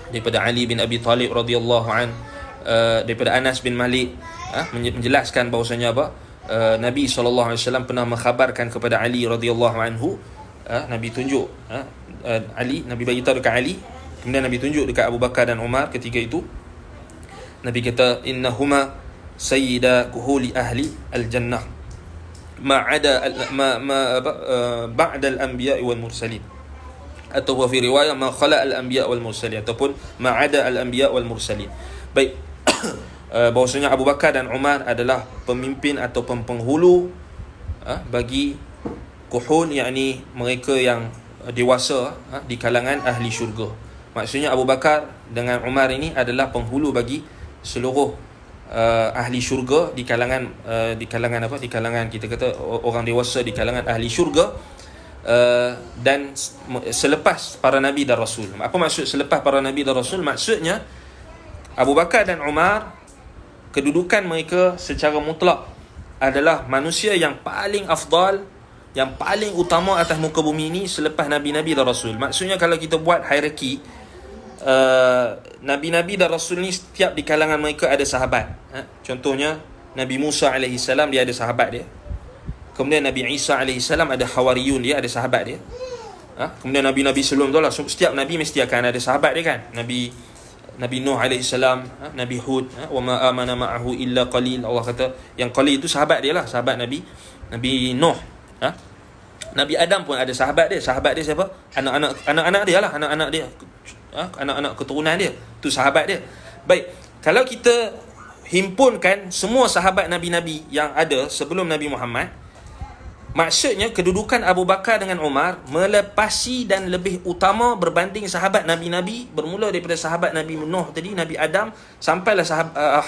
daripada Ali bin Abi Talib radhiyallahu an, daripada Anas bin Malik, menjelaskan bahawasanya apa? Nabi SAW pernah mengkhabarkan kepada Ali radhiyallahu anhu. Nabi tunjuk Ali, Nabi bagi tahu dekat Ali, kemudian Nabi tunjuk dekat Abu Bakar dan Umar ketika itu. Nabi kata innahuma sayyida kuhuli ahli al-jannah ma'ada ba'da al-anbiya wal mursalin, atau fi riwayah ma khala al-anbiya wal mursalin, ataupun ma'ada al-anbiya wal mursalin. Baik. Bahawasanya Abu Bakar dan Umar adalah pemimpin atau penghulu bagi kuhun, yakni mereka yang dewasa di kalangan ahli syurga. Maksudnya Abu Bakar dengan Umar ini adalah penghulu bagi seluruh ahli syurga di kalangan di kalangan kita kata orang dewasa di kalangan ahli syurga, dan selepas para nabi dan rasul. Apa maksud selepas para nabi dan rasul? Maksudnya Abu Bakar dan Umar, kedudukan mereka secara mutlak adalah manusia yang paling afdal, yang paling utama atas muka bumi ini selepas nabi-nabi dan rasul. Maksudnya kalau kita buat hierarki, nabi-nabi dan rasul ni setiap di kalangan mereka ada sahabat. Contohnya Nabi Musa alaihi salam, dia ada sahabat dia. Kemudian Nabi Isa alaihi salam ada hawariyun, dia ada sahabat dia. Kemudian nabi-nabi sebelum tu lah, setiap nabi mesti akan ada sahabat dia kan. Nabi Nuh alaihi salam, Nabi Hud, wa ma amana ma'ahu illa qalil. Allah kata yang qalil itu sahabat dia lah, sahabat Nabi Nuh. Nabi Adam pun ada sahabat dia. Sahabat dia siapa? Anak-anak dia lah, anak-anak dia, anak-anak keturunan dia, tu sahabat dia. Baik, kalau kita himpunkan semua sahabat nabi-nabi yang ada sebelum Nabi Muhammad, maksudnya kedudukan Abu Bakar dengan Umar melepasi dan lebih utama berbanding sahabat nabi-nabi, bermula daripada sahabat Nabi Nuh tadi, Nabi Adam, sampailah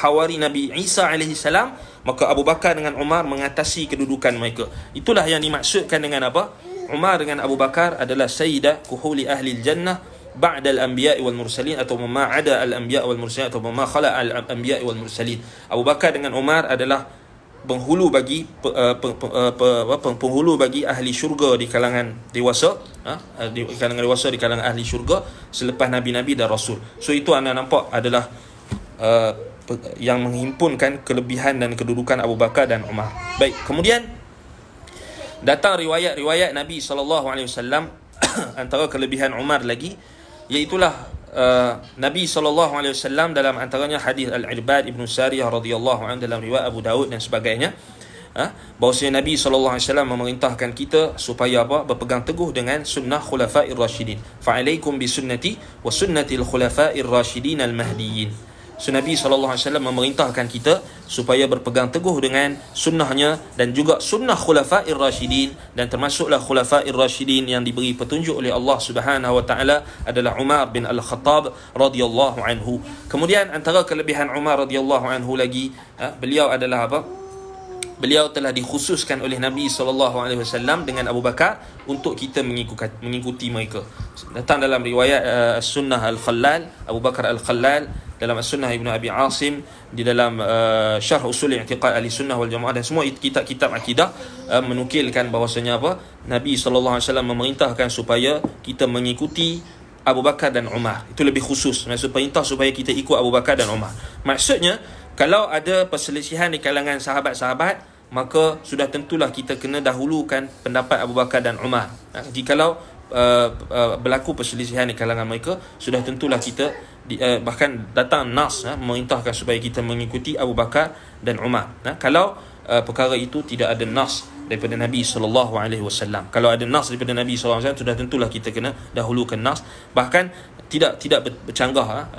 hawari Nabi Isa alaihi salam. Maka Abu Bakar dengan Umar mengatasi kedudukan mereka. Itulah yang dimaksudkan dengan apa? Umar dengan Abu Bakar adalah sayyidah kuhuli ahli jannah ba'da al-anbiya wal mursalin, atau ma'ada al-anbiya wal mursalin, atau ma khala al-anbiya wal mursalin. Abu Bakar dengan Umar adalah penghulu bagi penghulu bagi ahli syurga di kalangan dewasa, di kalangan dewasa di kalangan ahli syurga selepas nabi-nabi dan rasul. So itu anda nampak adalah yang menghimpunkan kelebihan dan kedudukan Abu Bakar dan Umar. Baik, kemudian datang riwayat-riwayat Nabi SAW antara kelebihan Umar lagi, iaitulah Nabi SAW dalam antaranya hadis Al-Irbad Ibn Sariyah radhiyallahu anhu dalam riwayat Abu Daud dan sebagainya, bahawasanya Nabi SAW memerintahkan kita supaya berpegang teguh dengan sunnah khulafa'ir rasyidin. Fa'alaikum bisunnati wa sunnatil khulafa'ir rasyidin al-mahdiyyin. So Nabi SAW memerintahkan kita supaya berpegang teguh dengan sunnahnya dan juga sunnah khulafa'ir rasyidin, dan termasuklah khulafa'ir rasyidin yang diberi petunjuk oleh Allah Subhanahu wa taala adalah Umar bin Al-Khattab radhiyallahu anhu. Kemudian antara kelebihan Umar radhiyallahu anhu lagi, beliau adalah apa? Beliau telah dikhususkan oleh Nabi SAW dengan Abu Bakar untuk kita mengikuti mereka. Datang dalam riwayat Sunnah Al-Khallal, Abu Bakar Al-Khallal, dalam Sunnah Ibn Abi Asim, di dalam Syarh Usul I'tiqad Ahli Sunnah wal Jamaah, dan semua kitab-kitab akidah menukilkan bahawasanya apa? Nabi SAW memerintahkan supaya kita mengikuti Abu Bakar dan Umar. Itu lebih khusus, maksud perintah supaya kita ikut Abu Bakar dan Umar. Maksudnya kalau ada perselisihan di kalangan sahabat-sahabat, maka sudah tentulah kita kena dahulukan pendapat Abu Bakar dan Umar. Jikalau berlaku perselisihan di kalangan mereka, sudah tentulah kita bahkan datang nas memerintahkan supaya kita mengikuti Abu Bakar dan Umar. Kalau perkara itu tidak ada nas daripada Nabi SAW. Kalau ada nas daripada Nabi SAW, sudah tentulah kita kena dahulukan nas. Bahkan tidak bercanggah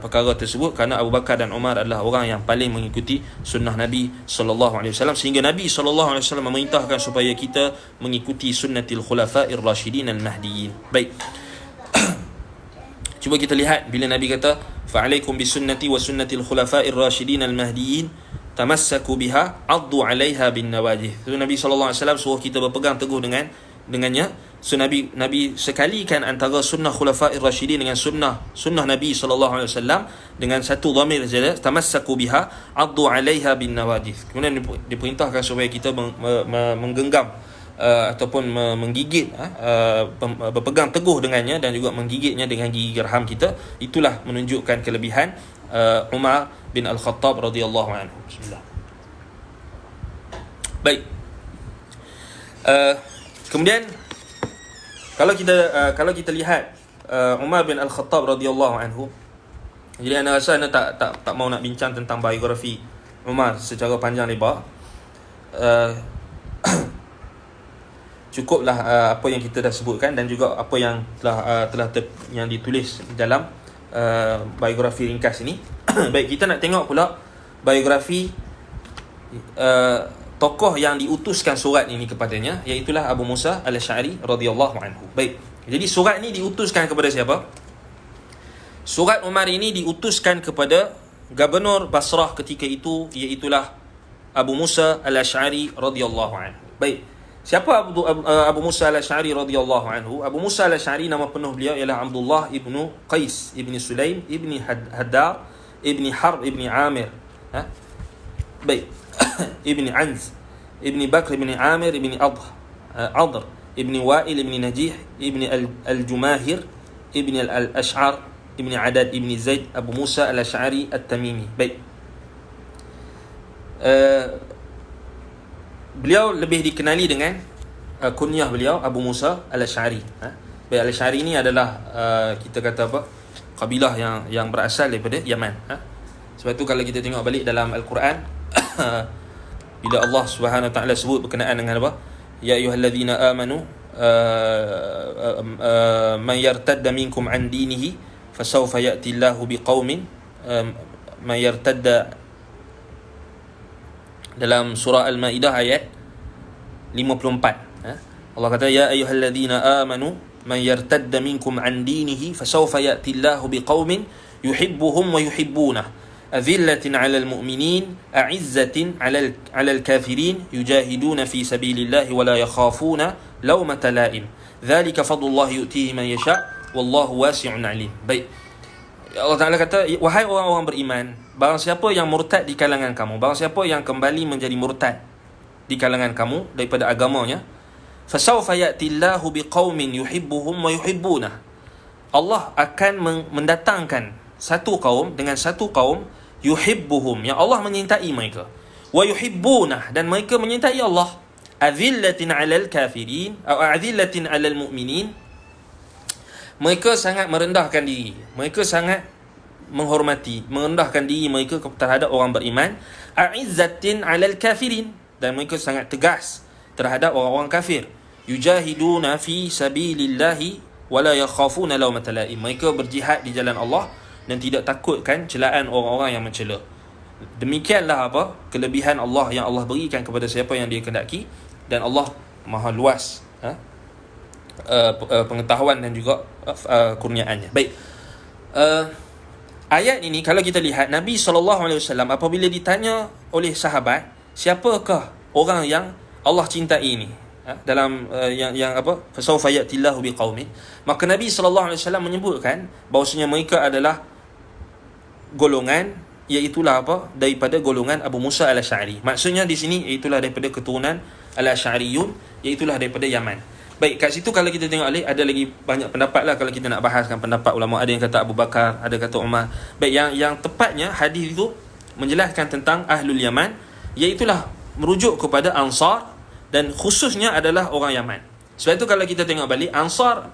perkara tersebut, kerana Abu Bakar dan Umar adalah orang yang paling mengikuti sunnah Nabi SAW, sehingga Nabi SAW memerintahkan supaya kita mengikuti sunnatil khulafa'ir rasyidin al-mahdiyyin. Baik. Cuba kita lihat bila Nabi kata fa'alaikum bisunnati wa sunnatil khulafa'ir rasyidin al-mahdiyyin tamassaku biha addu 'alaiha bin nawajih. So Nabi SAW suruh kita berpegang teguh dengannya. So Nabi sekalikan antara sunnah khulafa'ir rasyidin dengan sunnah Nabi SAW dengan satu dhamir saja, tamassaku biha addu 'alaiha bin nawajih. Kemudian diperintahkan supaya kita menggenggam ataupun menggigit, berpegang teguh dengannya dan juga menggigitnya dengan gigi gerham kita. Itulah menunjukkan kelebihan Umar bin Al-Khattab radhiyallahu anhu. Bismillah. Baik. Kemudian kalau kita lihat Umar bin Al-Khattab radhiyallahu anhu, Jadi anda rasa anda tak mau nak bincang tentang biografi Umar secara panjang lebar. Cukuplah apa yang kita dah sebutkan dan juga apa yang yang ditulis dalam biografi ringkas ini. Baik, kita nak tengok pula biografi tokoh yang diutuskan surat ini kepadanya, iaitulah Abu Musa al-Asy'ari radhiyallahu anhu. Baik, jadi surat ini diutuskan kepada siapa? Surat Umar ini diutuskan kepada Gubernur Basrah ketika itu, iaitulah Abu Musa al-Asy'ari radhiyallahu anhu. Baik, siapa Abu Musa al-Asy'ari radhiyallahu anhu? Abu Musa al-Asy'ari, nama penuh beliau ialah Abdullah ibnu Qais ibni Sulaim ibni Haddar ibni Harb ibni Amir, baik, ibni Anz ibni Bakr ibni Amir ibni Adr ibni Wa'il ibni Najih ibni al-Jumahir ibni al-Ash'ar ibni Adad ibni Zaid Abu Musa al-Asy'ari at-Tamimi. Baik, beliau lebih dikenali dengan kunyah beliau Abu Musa al-Asy'ari. Baik, al-Asy'ari ini adalah kita kata apa, kabilah yang berasal daripada Yaman. Sebab tu kalau kita tengok balik dalam Al-Quran, bila Allah Subhanahu Wa Taala sebut berkenaan dengan apa, ya ayyuhallazina amanu man yartadda minkum an dinihi fasawfa ya'ti Allahu biqaumin, man yartadda, dalam surah Al-Maidah ayat 54, Allah kata ya ayyuhallazina amanu man yartadda minkum an dinihi fasawfa ya'ti Allahu biqaumin yuhibbuhum wa yuhibbunah أذلة على المؤمنين أعزة على الكافرين يجاهدون في سبيل الله ولا يخافون لومة لائم ذلك فضل الله يؤتيه من يشاء والله واسع عليم. Baik, Allah Ta'ala kata, wahai orang-orang beriman, barang siapa yang murtad di kalangan kamu, barang siapa yang kembali menjadi murtad di kalangan kamu daripada agamanya, fasawfa ya'tillahu biqaumin yuhibbuhum wa yuhibbunah, Allah akan mendatangkan satu kaum dengan satu kaum, yuhibbuhum, yang Allah menyintai mereka, wa yuhibbunah, dan mereka menyintai Allah, azillatin 'alal kafirin atau azillatin 'alal mu'minin, mereka sangat merendahkan diri, mereka sangat menghormati, merendahkan diri mereka terhadap orang beriman, a'izzatin 'alal kafirin, dan mereka sangat tegas terhadap orang-orang kafir, yujahiduna fi sabilillahi wa la yakhafuna lawmata la'im, mereka berjihad di jalan Allah dan tidak takutkan celaan orang-orang yang mencela. Demikianlah apa kelebihan Allah yang Allah berikan kepada siapa yang Dia kehendaki, dan Allah maha luas pengetahuan dan juga kurniaannya. Baik, ayat ini kalau kita lihat, Nabi SAW apabila ditanya oleh sahabat, siapakah orang yang Allah cintai ini, dalam yang apa, fasawfa ya'tillahu biqaumin, maka Nabi SAW menyebutkan bahawasanya mereka adalah golongan, iaitulah apa, daripada golongan Abu Musa al-Asy'ari. Maksudnya di sini iaitulah daripada keturunan al-Asy'ariyun, iaitulah daripada Yaman. Baik, kat situ kalau kita tengok balik, ada lagi banyak pendapat lah kalau kita nak bahaskan pendapat ulama. Ada yang kata Abu Bakar, ada kata Umar. Baik, yang tepatnya hadis itu menjelaskan tentang Ahlul Yaman, iaitulah merujuk kepada Ansar, dan khususnya adalah orang Yaman. Sebab itu kalau kita tengok balik, Ansar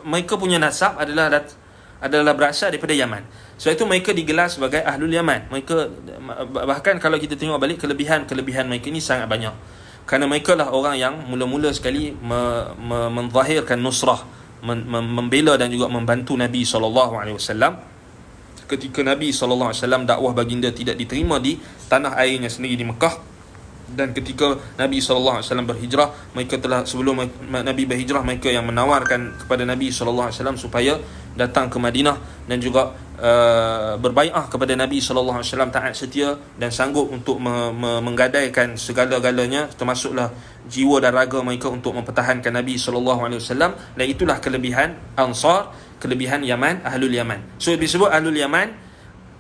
mereka punya nasab adalah berasal daripada Yaman. Sebab itu mereka digelar sebagai Ahlul Yaman. Mereka bahkan kalau kita tengok balik, kelebihan mereka ini sangat banyak. Kerana mereka lah orang yang mula-mula sekali menzahirkan nusrah, membela dan juga membantu Nabi SAW ketika Nabi SAW dakwah baginda tidak diterima di tanah airnya sendiri di Mekah. Dan ketika Nabi SAW berhijrah, mereka telah, sebelum Nabi berhijrah, mereka yang menawarkan kepada Nabi SAW supaya datang ke Madinah dan juga berbai'ah kepada Nabi SAW, taat setia dan sanggup untuk menggadaikan segala-galanya, termasuklah jiwa dan raga mereka untuk mempertahankan Nabi SAW. Dan itulah kelebihan Ansar, kelebihan Yaman, Ahlul Yaman. So disebut Ahlul Yaman,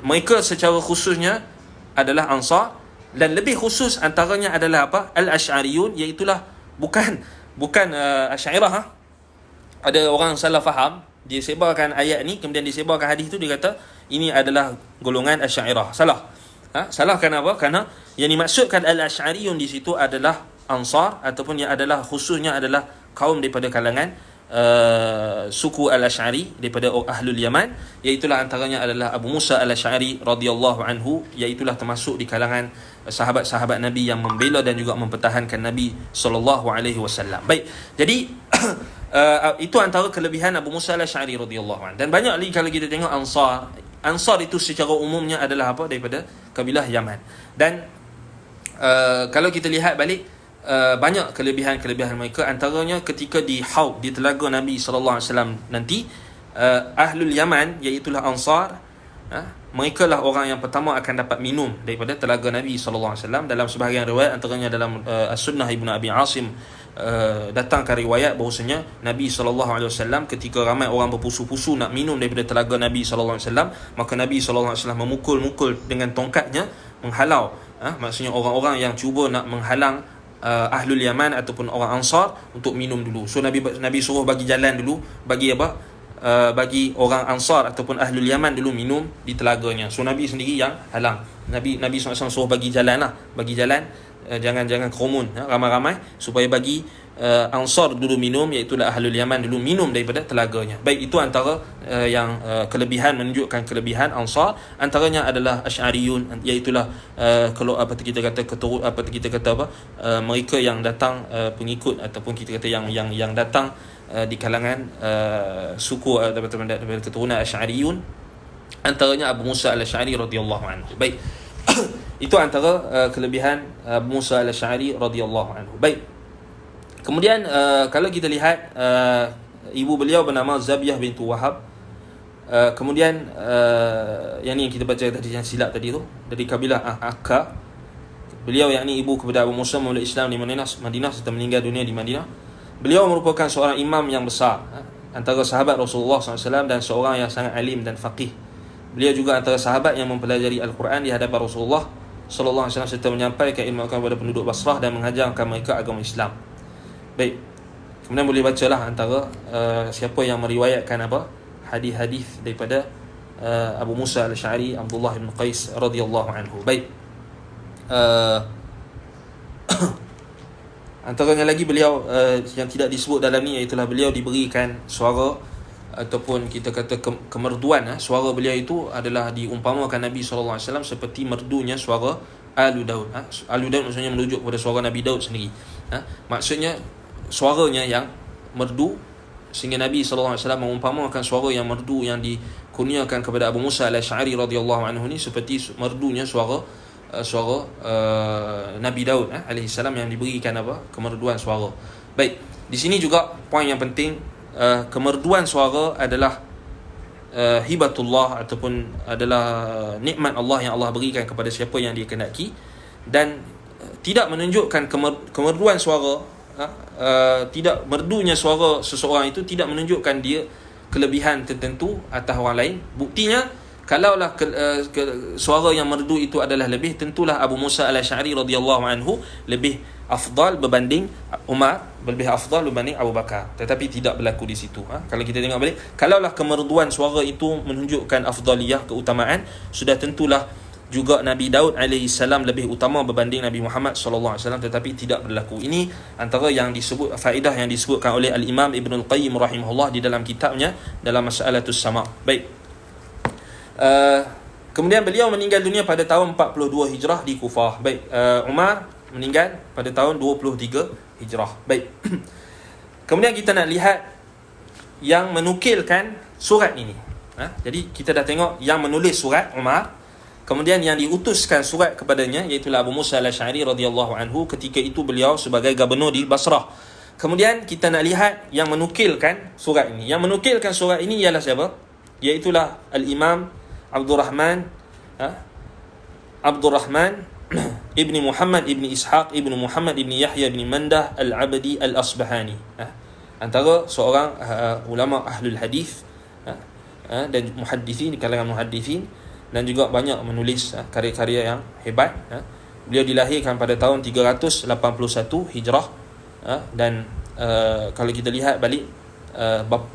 mereka secara khususnya adalah Ansar. Dan lebih khusus antaranya adalah apa? Al-Asy'ariyun, iaitulah bukan Asy'ariyah. Ada orang salah faham, dia sebarkan ayat ni, kemudian dia sebarkan hadis tu, dia kata ini adalah golongan Asy'ariyah. Salah. Salah kenapa? Kerana yang dimaksudkan Al-Asy'ariyun di situ adalah Ansar, ataupun yang adalah khususnya adalah kaum daripada kalangan suku Al-Asy'ari daripada Ahlul Yaman, iaitulah antaranya adalah Abu Musa Al-Asy'ari radhiyallahu anhu, iaitulah termasuk di kalangan sahabat-sahabat Nabi yang membela dan juga mempertahankan Nabi sallallahu alaihi wasallam. Baik. Jadi itu antara kelebihan Abu Musa Al-Asy'ari radhiyallahu anhu. Dan banyak lagi kalau kita tengok Ansar itu secara umumnya adalah apa? Daripada kabilah Yaman. Dan kalau kita lihat balik, banyak kelebihan-kelebihan mereka, antaranya ketika di Haud, di telaga Nabi sallallahu alaihi wasallam nanti, Ahlul Yaman iaitulah Ansar, mereka lah orang yang pertama akan dapat minum daripada telaga Nabi sallallahu alaihi wasallam. Dalam sebahagian riwayat, antaranya dalam As-Sunnah Ibnu Abi Asim, datangkan riwayat bahawasanya Nabi sallallahu alaihi wasallam ketika ramai orang berpusu-pusu nak minum daripada telaga Nabi sallallahu alaihi wasallam, maka Nabi sallallahu alaihi wasallam memukul-mukul dengan tongkatnya menghalau, maksudnya orang-orang yang cuba nak menghalang Ahlul Yaman ataupun orang Ansar untuk minum dulu. So Nabi suruh bagi jalan dulu, bagi apa? Bagi orang Ansar ataupun Ahlul Yaman dulu minum di telaganya. So Nabi sendiri yang halang. Nabi SAW suruh bagi jalan lah, bagi jalan, jangan kerumun, ramai-ramai, supaya bagi Ansar dulu minum, iaitu Ahlul Yaman dulu minum daripada telaganya. Baik, itu antara yang kelebihan, menunjukkan kelebihan Ansar. Antaranya adalah Asy'ariyun, iaitu kalau kita kata mereka yang datang, pengikut ataupun kita kata yang datang di kalangan suku daripada keturunan Asy'ariyun, antaranya Abu Musa Al-Asy'ari radhiyallahu anhu. Baik. Itu antara kelebihan Abu Musa Al-Asy'ari radhiyallahu anhu. Baik. Kemudian kalau kita lihat, ibu beliau bernama Zabiyah bintu Wahab. Kemudian yang ni yang kita baca tadi, yang silap tadi tu, dari kabilah Akka. Beliau yakni ibu kepada Abu Musa memeluk Islam di Madinah serta meninggal dunia di Madinah. Beliau merupakan seorang imam yang besar, antara sahabat Rasulullah SAW, dan seorang yang sangat alim dan faqih. Beliau juga antara sahabat yang mempelajari Al-Quran di hadapan Rasulullah sallallahu alaihi wasallam serta menyampaikan ilmu kepada penduduk Basrah dan mengajarkan mereka agama Islam. Baik. Kemudian boleh bacalah antara siapa yang meriwayatkan hadis-hadis daripada Abu Musa Al-Asy'ari, Abdullah bin Qais radhiyallahu anhu. Baik. Antaranya lagi beliau yang tidak disebut dalam ni, iaitu beliau diberikan suara ataupun kita kata kemerduan. Suara beliau itu adalah diumpamakan Nabi sallallahu alaihi wasallam seperti merdunya suara Alu Daud. Alu Daud maksudnya merujuk kepada suara Nabi Daud sendiri. Maksudnya suaranya yang merdu, sehingga Nabi sallallahu alaihi wasallam mengumpamakan suara yang merdu yang dikurniakan kepada Abu Musa Al-Asy'ari radhiyallahu anhu ni seperti merdunya suara Nabi Daud alaihi salam yang diberikan kemerduan suara. Baik, di sini juga poin yang penting, kemerduan suara adalah hibatullah ataupun adalah nikmat Allah yang Allah berikan kepada siapa yang dia kehendaki, dan tidak menunjukkan kemerduan suara, tidak merdunya suara seseorang itu tidak menunjukkan dia kelebihan tertentu atas orang lain. Buktinya, kalaulah suara yang merdu itu adalah lebih, tentulah Abu Musa Al-Asy'ari radhiyallahu anhu lebih afdal berbanding Umar, lebih afdal berbanding Abu Bakar. Tetapi tidak berlaku di situ. Kalau kita tengok balik, kalaulah kemerduan suara itu menunjukkan afdaliyah, keutamaan, sudah tentulah juga Nabi Daud alaihi salam lebih utama berbanding Nabi Muhammad sallallahu alaihi wasallam, tetapi tidak berlaku. Ini antara yang disebut, faedah yang disebutkan oleh Al-Imam Ibnul Qayyim rahimahullah di dalam kitabnya dalam Mas'alatus Sama'. Baik. Kemudian beliau meninggal dunia pada tahun 42 Hijrah di Kufah. Baik, Umar meninggal pada tahun 23 Hijrah. Baik. Kemudian kita nak lihat yang menukilkan surat ini. Jadi kita dah tengok yang menulis surat Umar. Kemudian yang diutuskan surat kepadanya, iaitu Abu Musa Al-Asy'ari radhiyallahu anhu, ketika itu beliau sebagai gubernur di Basrah. Kemudian kita nak lihat yang menukilkan surat ini. Yang menukilkan surat ini ialah siapa? Iaitulah Al-Imam Abdurrahman Ibni Muhammad Ibni Ishaq Ibni Muhammad Ibni Yahya Ibni Mandah Al-Abdi Al-Asbahani, antara seorang ulama ahlul hadis dan muhaddithin, di kalangan muhaddithin, dan juga banyak menulis karya-karya yang hebat. Beliau dilahirkan pada tahun 381 Hijrah, dan kalau kita lihat balik,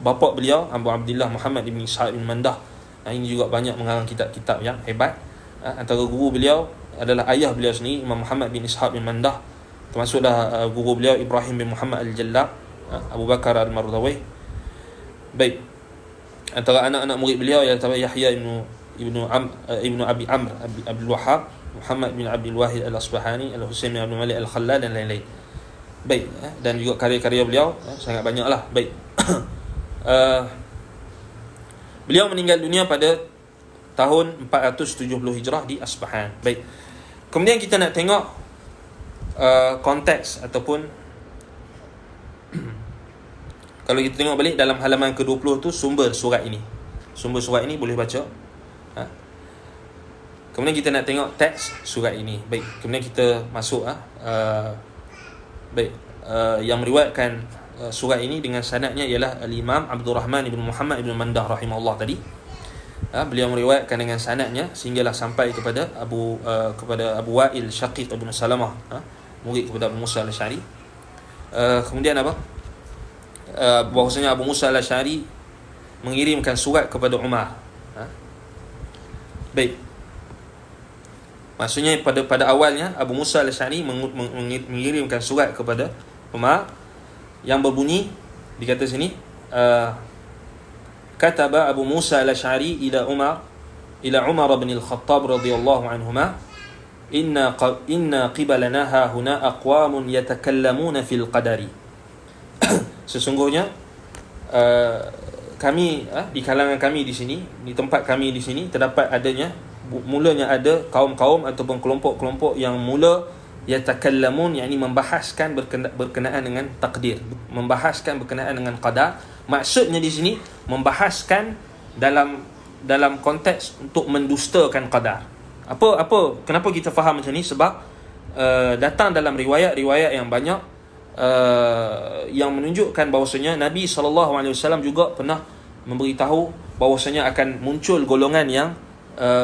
bapa beliau Abu Abdullah Muhammad Ibn Ishaq Ibn Mandah, ini juga banyak mengarang kitab-kitab yang hebat. Antara guru beliau adalah ayah beliau sendiri, Imam Muhammad bin Ishaq bin Mandah, termasuklah guru beliau Ibrahim bin Muhammad Al-Jallab, Abu Bakar Al-Mardawi, Baik. Antara anak-anak murid beliau ialah Yahya ibnu Abi Amr Abdul Wahhab, Muhammad bin Abdul Wahid Al-Asbahani, Al-Husain bin Abdul Malik Al-Khallal dan lain-lain. Baik, dan juga karya-karya beliau sangat banyaklah. Baik. Beliau meninggal dunia pada tahun 470 Hijrah di Asbahan. Baik. Kemudian kita nak tengok konteks ataupun kalau kita tengok balik dalam halaman ke-20 tu sumber surat ini. Sumber surat ini boleh baca. Kemudian kita nak tengok teks surat ini. Baik, kemudian kita masuk yang meriwayatkan surat ini dengan sanadnya ialah Al-Imam Abdul Rahman ibn Muhammad ibn Mandah rahimahullah tadi. Beliau meriwayatkan dengan sanadnya sehinggalah sampai kepada Abu Wa'il Syaqiq ibn Salamah, murid kepada Abu Musa al-Asy'ari. Kemudian bahwasanya Abu Musa al-Asy'ari mengirimkan surat kepada Umar. Baik. Maksudnya pada awalnya Abu Musa al-Asy'ari mengirimkan surat kepada Umar yang berbunyi, dikata sini, kataba Abu Musa al-Asy'ari ila Umar bin al-Khattab radhiyallahu anhuma inna qibalana hahuna aqwamun yatakallamuna fil qadari. Sesungguhnya kami di kalangan kami di sini, di tempat kami di sini terdapat mulanya ada kaum-kaum ataupun kelompok-kelompok yang mula yatakallamun, yakni membahaskan berkenaan dengan takdir, membahaskan berkenaan dengan qadar. Maksudnya di sini membahaskan dalam konteks untuk mendustakan qadar. Kenapa kita faham macam ni? Sebab datang dalam riwayat-riwayat yang banyak yang menunjukkan bahawasanya Nabi SAW juga pernah memberitahu bahawasanya akan muncul golongan yang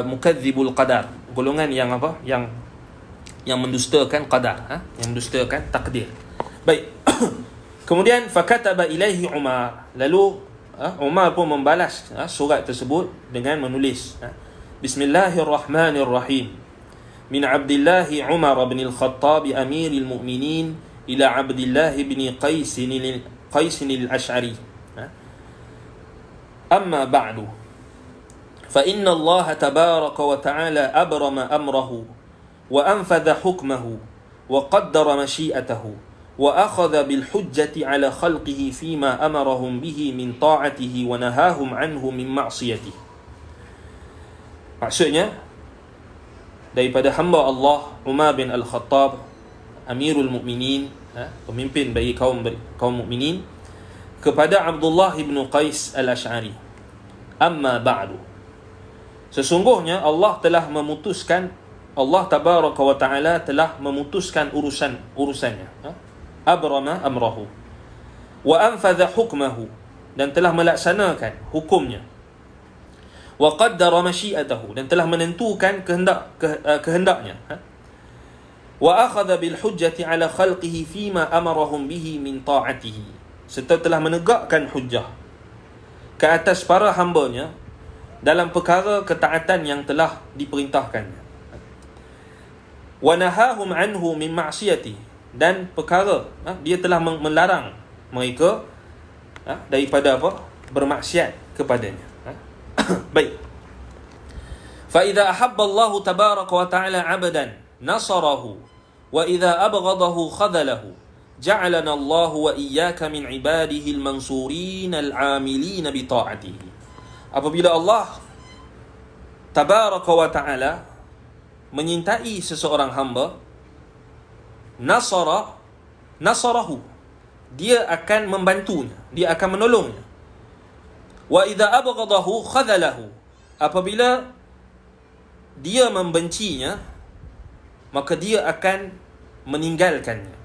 mukadzibul qadar, golongan yang yang mendustakan qadar, yang mendustakan takdir. Baik. Kemudian fakataba ilaihi Umar, lalu Umar pun membalas surat tersebut dengan menulis, Bismillahirrahmanirrahim, min Abdullah Umar bin al-Khattab amiril mu'minin ila Abdullah bin Qais al-Ash'ari, amma ba'du, fa inna Allah tabaraka wa ta'ala abrama amrahu wa anfadha hukmahu wa qaddara mashi'atahu wa akhadha bil hujjati ala khalqihi fima amarahum bihi min ta'atihi wa nahahum anhu min ma'siyatihi. Maksudnya daripada hamba Allah Umar bin Al-Khattab, Amirul Mukminin, pemimpin bagi kaum mukminin, kepada Abdullah bin Qais al-Ash'ari, amma ba'du, sesungguhnya Allah tabaraka wa ta'ala telah memutuskan urusannya, abrama amrahu wa anfadha hukmahu, dan telah melaksanakan hukumnya, wa qaddara masyiatahu, dan telah menentukan kehendaknya, wa akhadha bil hujjati ala khalqihi fima amarahum bihi min ta'atihi, serta telah menegakkan hujjah ke atas para hambanya dalam perkara ketaatan yang telah diperintahkannya, wa nahahum anhu min ma'siyati, dan perkara dia telah melarang mereka daripada bermaksiat kepadanya. Baik. Fa idza ahabba Allah tabaraka wa ta'ala 'abdan nasarahu wa idza abghadahu khadhalahu ja'alana Allah wa iyyaka min 'ibadihi al-mansurin al-'amilin bi ta'atihi. Apabila Allah tabaraka wa ta'ala menyintai seseorang hamba, nasarahu, dia akan membantunya, dia akan menolongnya. Wa idza abghadahu khadhalahu, apabila dia membencinya, maka dia akan meninggalkannya.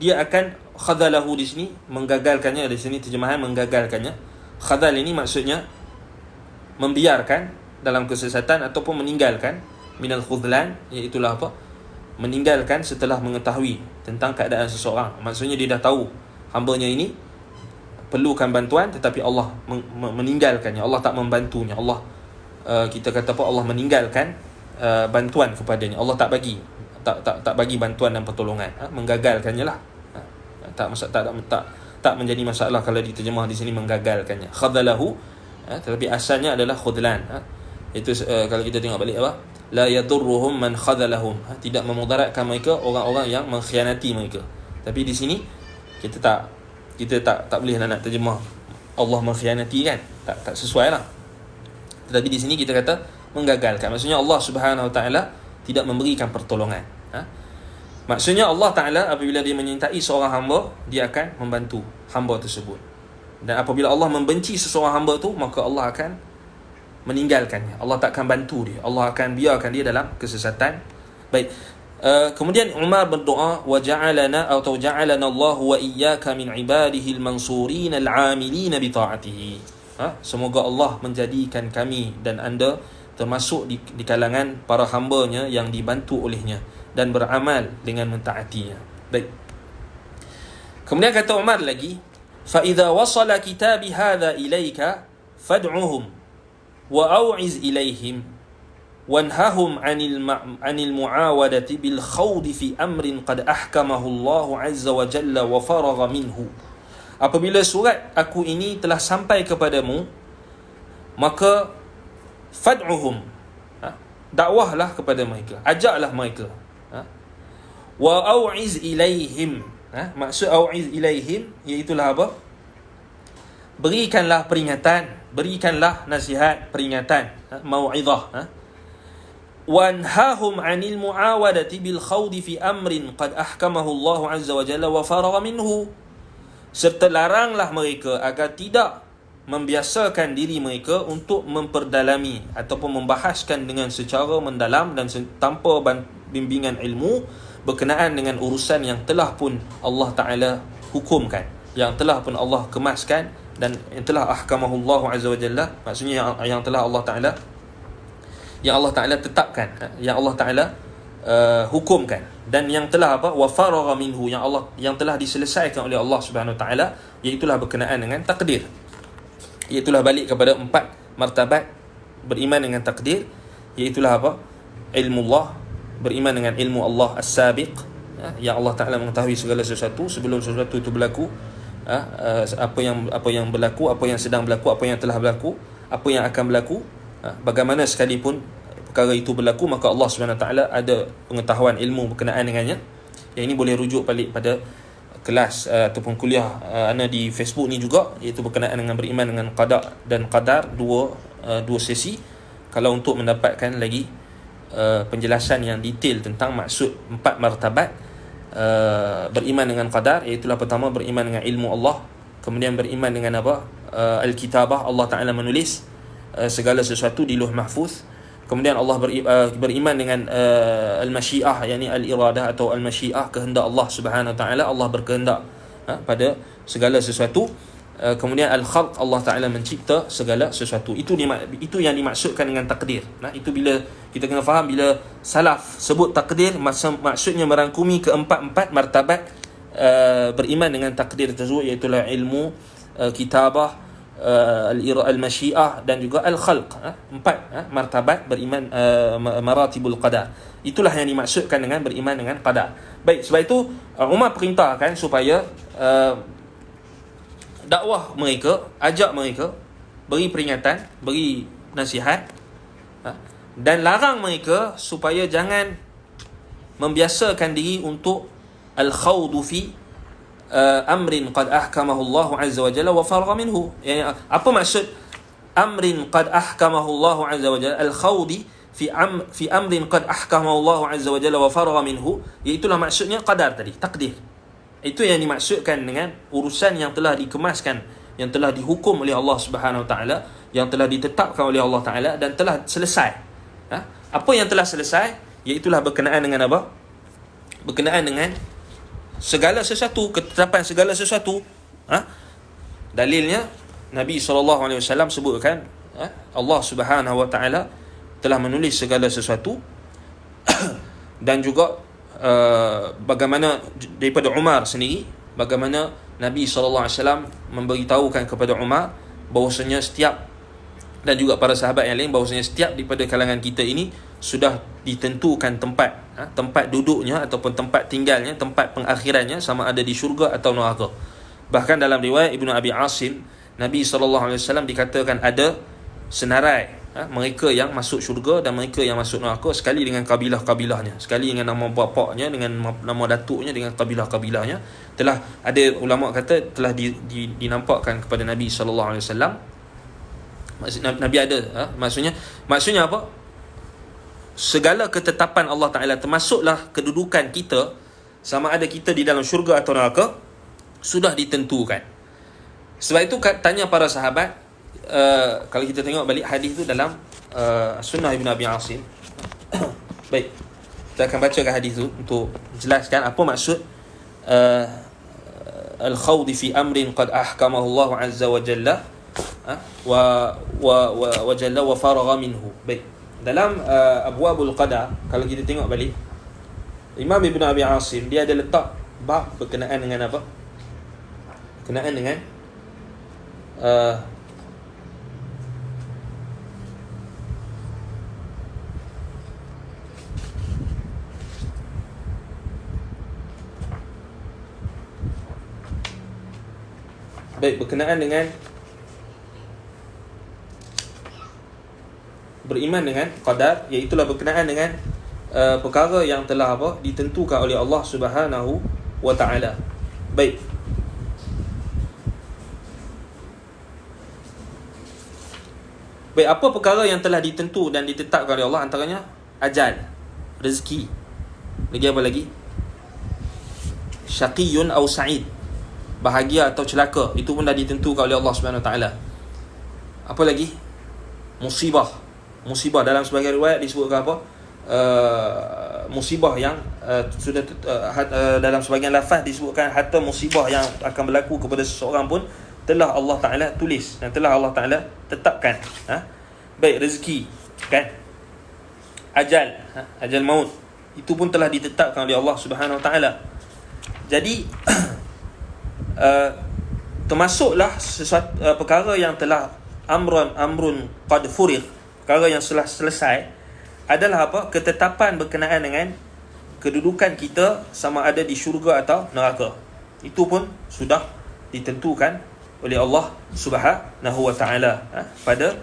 Dia akan khadhalahu di sini, menggagalkannya. Di sini terjemahan menggagalkannya. Khadhal ini maksudnya membiarkan dalam kesesatan ataupun meninggalkan, minal khudlan, iaitu meninggalkan setelah mengetahui tentang keadaan seseorang. Maksudnya dia dah tahu hambanya ini perlukan bantuan, tetapi Allah meninggalkannya, Allah tak membantunya. Allah kita kata Allah meninggalkan bantuan kepadanya. Allah tak bagi bantuan dan pertolongan, menggagalkannya lah. tak menjadi masalah kalau diterjemah di sini menggagalkannya. Khadhalahu, tetapi asalnya adalah khudlan. Itu kalau kita tengok balik apa? La yadurruhum man khadhalahum. Tidak memudaratkan mereka orang-orang yang mengkhianati mereka. Tapi di sini kita tak boleh nak terjemah Allah mengkhianati kan. Tak sesuai lah. Tetapi di sini kita kata menggagalkan. Maksudnya Allah Subhanahu Wa Taala tidak memberikan pertolongan. Maksudnya Allah Ta'ala apabila dia menyintai seorang hamba, dia akan membantu hamba tersebut. Dan apabila Allah membenci seseorang hamba tu, maka Allah akan meninggalkannya. Allah tak akan bantu dia. Allah akan biarkan dia dalam kesesatan. Baik. Kemudian Umar berdoa, wa ja'alana atau ja'alana Allah wa iyyaka min ibadihi al-mansurin al-'amilin bi ta'atihi. Semoga Allah menjadikan kami dan anda termasuk di kalangan para hamba-Nya yang dibantu olehnya dan beramal dengan mentaatinya. Baik. Kemudian kata Umar lagi, fa idza wasala kitabi hadha ilaika fad'uhum wa au'iz ilaihim wanhahum 'anil mu'awadati bil khawd fi amrin qad ahkamahu Allah 'azza wa jalla wa faragha minhu. Apabila surat aku ini telah sampai kepadamu, maka fad'uhum, dakwahlah kepada mereka, ajaklah mereka. Wa au'iz ilaihim, maksud au'iz ilaihim iaitulah apa? Berikanlah peringatan, berikanlah nasihat, peringatan, mau'izah. Wanhahum 'anil mu'awadati bil khawdi fi amrin qad ahkamahu Allah 'azza wa jalla wa faragha minhu. Serta laranglah mereka agar tidak membiasakan diri mereka untuk memperdalami ataupun membahaskan dengan secara mendalam dan tanpa bimbingan ilmu berkenaan dengan urusan yang telah pun Allah Ta'ala hukumkan, yang telah pun Allah kemaskan dan yang telah ahkamahullahu azza wa jalla, maksudnya yang telah Allah Ta'ala tetapkan, yang Allah Ta'ala hukumkan, dan yang telah wa faragha minhu, yang telah diselesaikan oleh Allah Subhanahu wa Ta'ala, iaitulah berkenaan dengan takdir. Iaitulah balik kepada 4 martabat beriman dengan takdir, iaitulah ilmu Allah, beriman dengan ilmu Allah as-sabiq, yang Allah Ta'ala mengetahui segala sesuatu sebelum sesuatu itu berlaku, apa yang berlaku, apa yang sedang berlaku, apa yang telah berlaku, apa yang akan berlaku, bagaimana sekalipun perkara itu berlaku, maka Allah SWT ada pengetahuan ilmu berkenaan dengannya. Yang ini boleh rujuk balik pada kelas ataupun kuliah ana di Facebook ni juga, iaitu berkenaan dengan beriman dengan qada dan qadar, dua sesi. Kalau untuk mendapatkan lagi penjelasan yang detail tentang maksud 4 martabat beriman dengan qadar, iaitulah pertama beriman dengan ilmu Allah, kemudian beriman dengan al-kitabah, Allah Ta'ala menulis segala sesuatu di Lauh Mahfuz, kemudian Allah beriman dengan al-masyiah, yakni al-iradah atau al-masyiah, kehendak Allah Subhanahu Wa Ta'ala, Allah berkehendak pada segala sesuatu. Kemudian al-khalq, Allah Ta'ala mencipta segala sesuatu. Itu yang dimaksudkan dengan takdir. Itu bila kita kena faham, bila salaf sebut takdir, maksudnya merangkumi keempat-empat martabat beriman dengan takdir tersebut, iaitulah ilmu, kitabah, al-masyiah dan juga al-khalq. 4 martabat beriman, maratibul qadar. Itulah yang dimaksudkan dengan beriman dengan qadar. Baik, sebab itu Umar perintahkan supaya dakwah mereka, ajak mereka, beri peringatan, beri nasihat, dan larang mereka supaya jangan membiasakan diri untuk al-khawdu fi amrin qad ahkamahu Allah azza wa jalla wa faragha minhu. Yani, apa maksud amrin qad ahkamahu Allah azza wa jalla, al-khawdi fi amrin qad ahkamahu Allah azza wa jalla wa faragha minhu, iaitulah maksudnya qadar tadi, takdir. Itu yang dimaksudkan dengan urusan yang telah dikemaskan, yang telah dihukum oleh Allah Subhanahu Wa Ta'ala, yang telah ditetapkan oleh Allah Ta'ala dan telah selesai. Apa yang telah selesai? Iaitulah berkenaan dengan apa? Berkenaan dengan segala sesuatu, ketetapan segala sesuatu. Dalilnya Nabi SAW sebutkan, Allah Subhanahu Wa Ta'ala telah menulis segala sesuatu dan juga bagaimana daripada Umar sendiri, bagaimana Nabi SAW memberitahukan kepada Umar bahawasanya setiap, dan juga para sahabat yang lain, bahawasanya setiap daripada kalangan kita ini sudah ditentukan tempat duduknya ataupun tempat tinggalnya, tempat pengakhirannya, sama ada di syurga atau neraka. Bahkan dalam riwayat Ibnu Abi Asim, Nabi SAW dikatakan ada senarai mereka yang masuk syurga dan mereka yang masuk neraka, sekali dengan kabilah-kabilahnya, sekali dengan nama bapaknya, dengan nama datuknya, dengan kabilah-kabilahnya. Telah ada ulama kata telah dinampakkan kepada Nabi SAW. Nabi ada, maksudnya apa? Segala ketetapan Allah Ta'ala, termasuklah kedudukan kita, sama ada kita di dalam syurga atau neraka, sudah ditentukan. Sebab itu tanya para sahabat, kalau kita tengok balik hadis tu dalam Sunnah Ibn Abi Asim. Baik, kita akan bacakan hadis tu untuk jelaskan apa maksud al-khawd fi amrin qad ahkamahu Allah Azza wa Jalla wa jalla wa faragha minhu. Baik, dalam Abwabul Qadar, kalau kita tengok balik, Imam Ibn Abi Asim dia ada letak bab berkenaan dengan apa? Berkenaan dengan berkenaan dengan beriman dengan qadar, iaitulah berkenaan dengan perkara yang telah ditentukan oleh Allah Subhanahu wa Ta'ala. Baik, apa perkara yang telah ditentu dan ditetapkan oleh Allah? Antaranya ajal, rezeki, lagi apa lagi? Syaqiyun atau sa'id, bahagia atau celaka, itu pun dah ditentukan oleh Allah Subhanahu Wa Taala. Apa lagi? Musibah dalam sebagian riwayat disebutkan apa? Musibah yang sudah dalam sebagian lafaz disebutkan hatta musibah yang akan berlaku kepada seseorang pun telah Allah Ta'ala tulis dan telah Allah Ta'ala tetapkan. Baik, rezeki, kan? Ajal maut, itu pun telah ditetapkan oleh Allah Subhanahu Wa Ta'ala. Jadi termasuklah sesuatu perkara yang telah amrun qad furigh, perkara yang telah selesai, adalah apa? Ketetapan berkenaan dengan kedudukan kita sama ada di syurga atau neraka. Itu pun sudah ditentukan oleh Allah Subhanahu Wa Ta'ala pada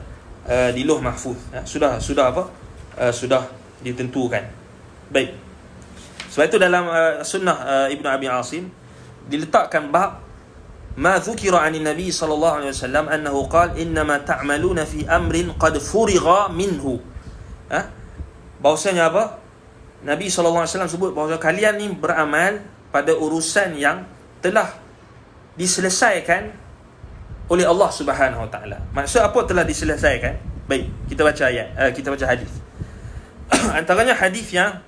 di Lauh Mahfuz. Sudah ditentukan. Baik. Sebab itu dalam Sunnah Ibn Abi Asim diletakkan bab ma dzukira 'anil Nabi sallallahu alaihi wasallam annahu qala innama ta'maluna fi amrin qad furigha minhu. Bahawasanya apa? Nabi sallallahu alaihi wasallam sebut bahawa kalian ni beramal pada urusan yang telah diselesaikan oleh Allah Subhanahu Wa Taala. Maksud apa telah diselesaikan? Baik, kita baca ayat, kita baca hadis. Antaranya hadis yang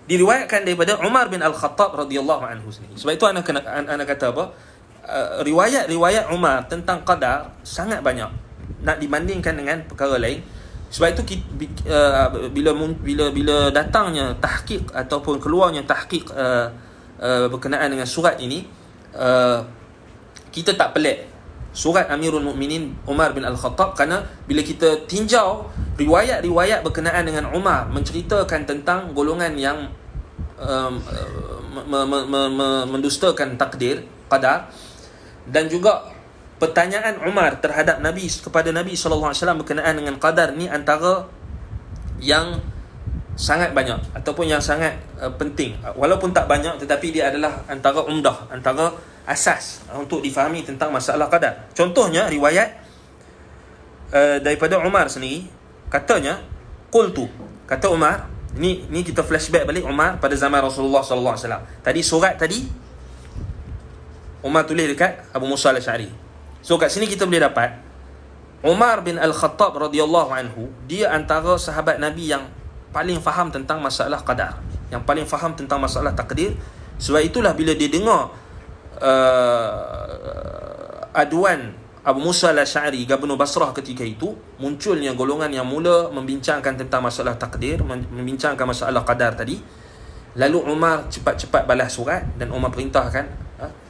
diriwayatkan daripada Umar bin Al-Khattab radhiyallahu anhu sendiri. Sebab itu anak kata apa? Riwayat Umar tentang qadar sangat banyak nak dibandingkan dengan perkara lain. Sebab itu bila datangnya tahqiq ataupun keluarnya tahqiq berkenaan dengan surat ini, kita tak pelik surat Amirul Mukminin Umar bin Al-Khattab, kerana bila kita tinjau riwayat-riwayat berkenaan dengan Umar menceritakan tentang golongan yang mendustakan takdir, qadar, dan juga pertanyaan Umar terhadap Nabi kepada Nabi sallallahu alaihi wasallam berkenaan dengan qadar ni, antara yang sangat banyak ataupun yang sangat penting, walaupun tak banyak tetapi dia adalah antara umdah, antara asas untuk difahami tentang masalah qadar. Contohnya riwayat daripada Umar sendiri, katanya qultu, kata Umar, ni kita flashback balik Umar pada zaman Rasulullah sallallahu alaihi wasallam. Tadi surat tadi Umar tulis dekat Abu Musa al-Asy'ari. So kat sini kita boleh dapat Umar bin Al-Khattab radhiyallahu anhu, dia antara sahabat Nabi yang paling faham tentang masalah qadar, yang paling faham tentang masalah takdir. Sebab itulah bila dia dengar aduan Abu Musa al-Asy'ari, Gubernur Basrah ketika itu, munculnya golongan yang mula membincangkan tentang masalah takdir, membincangkan masalah qadar tadi. Lalu Umar cepat-cepat balas surat dan Umar perintahkan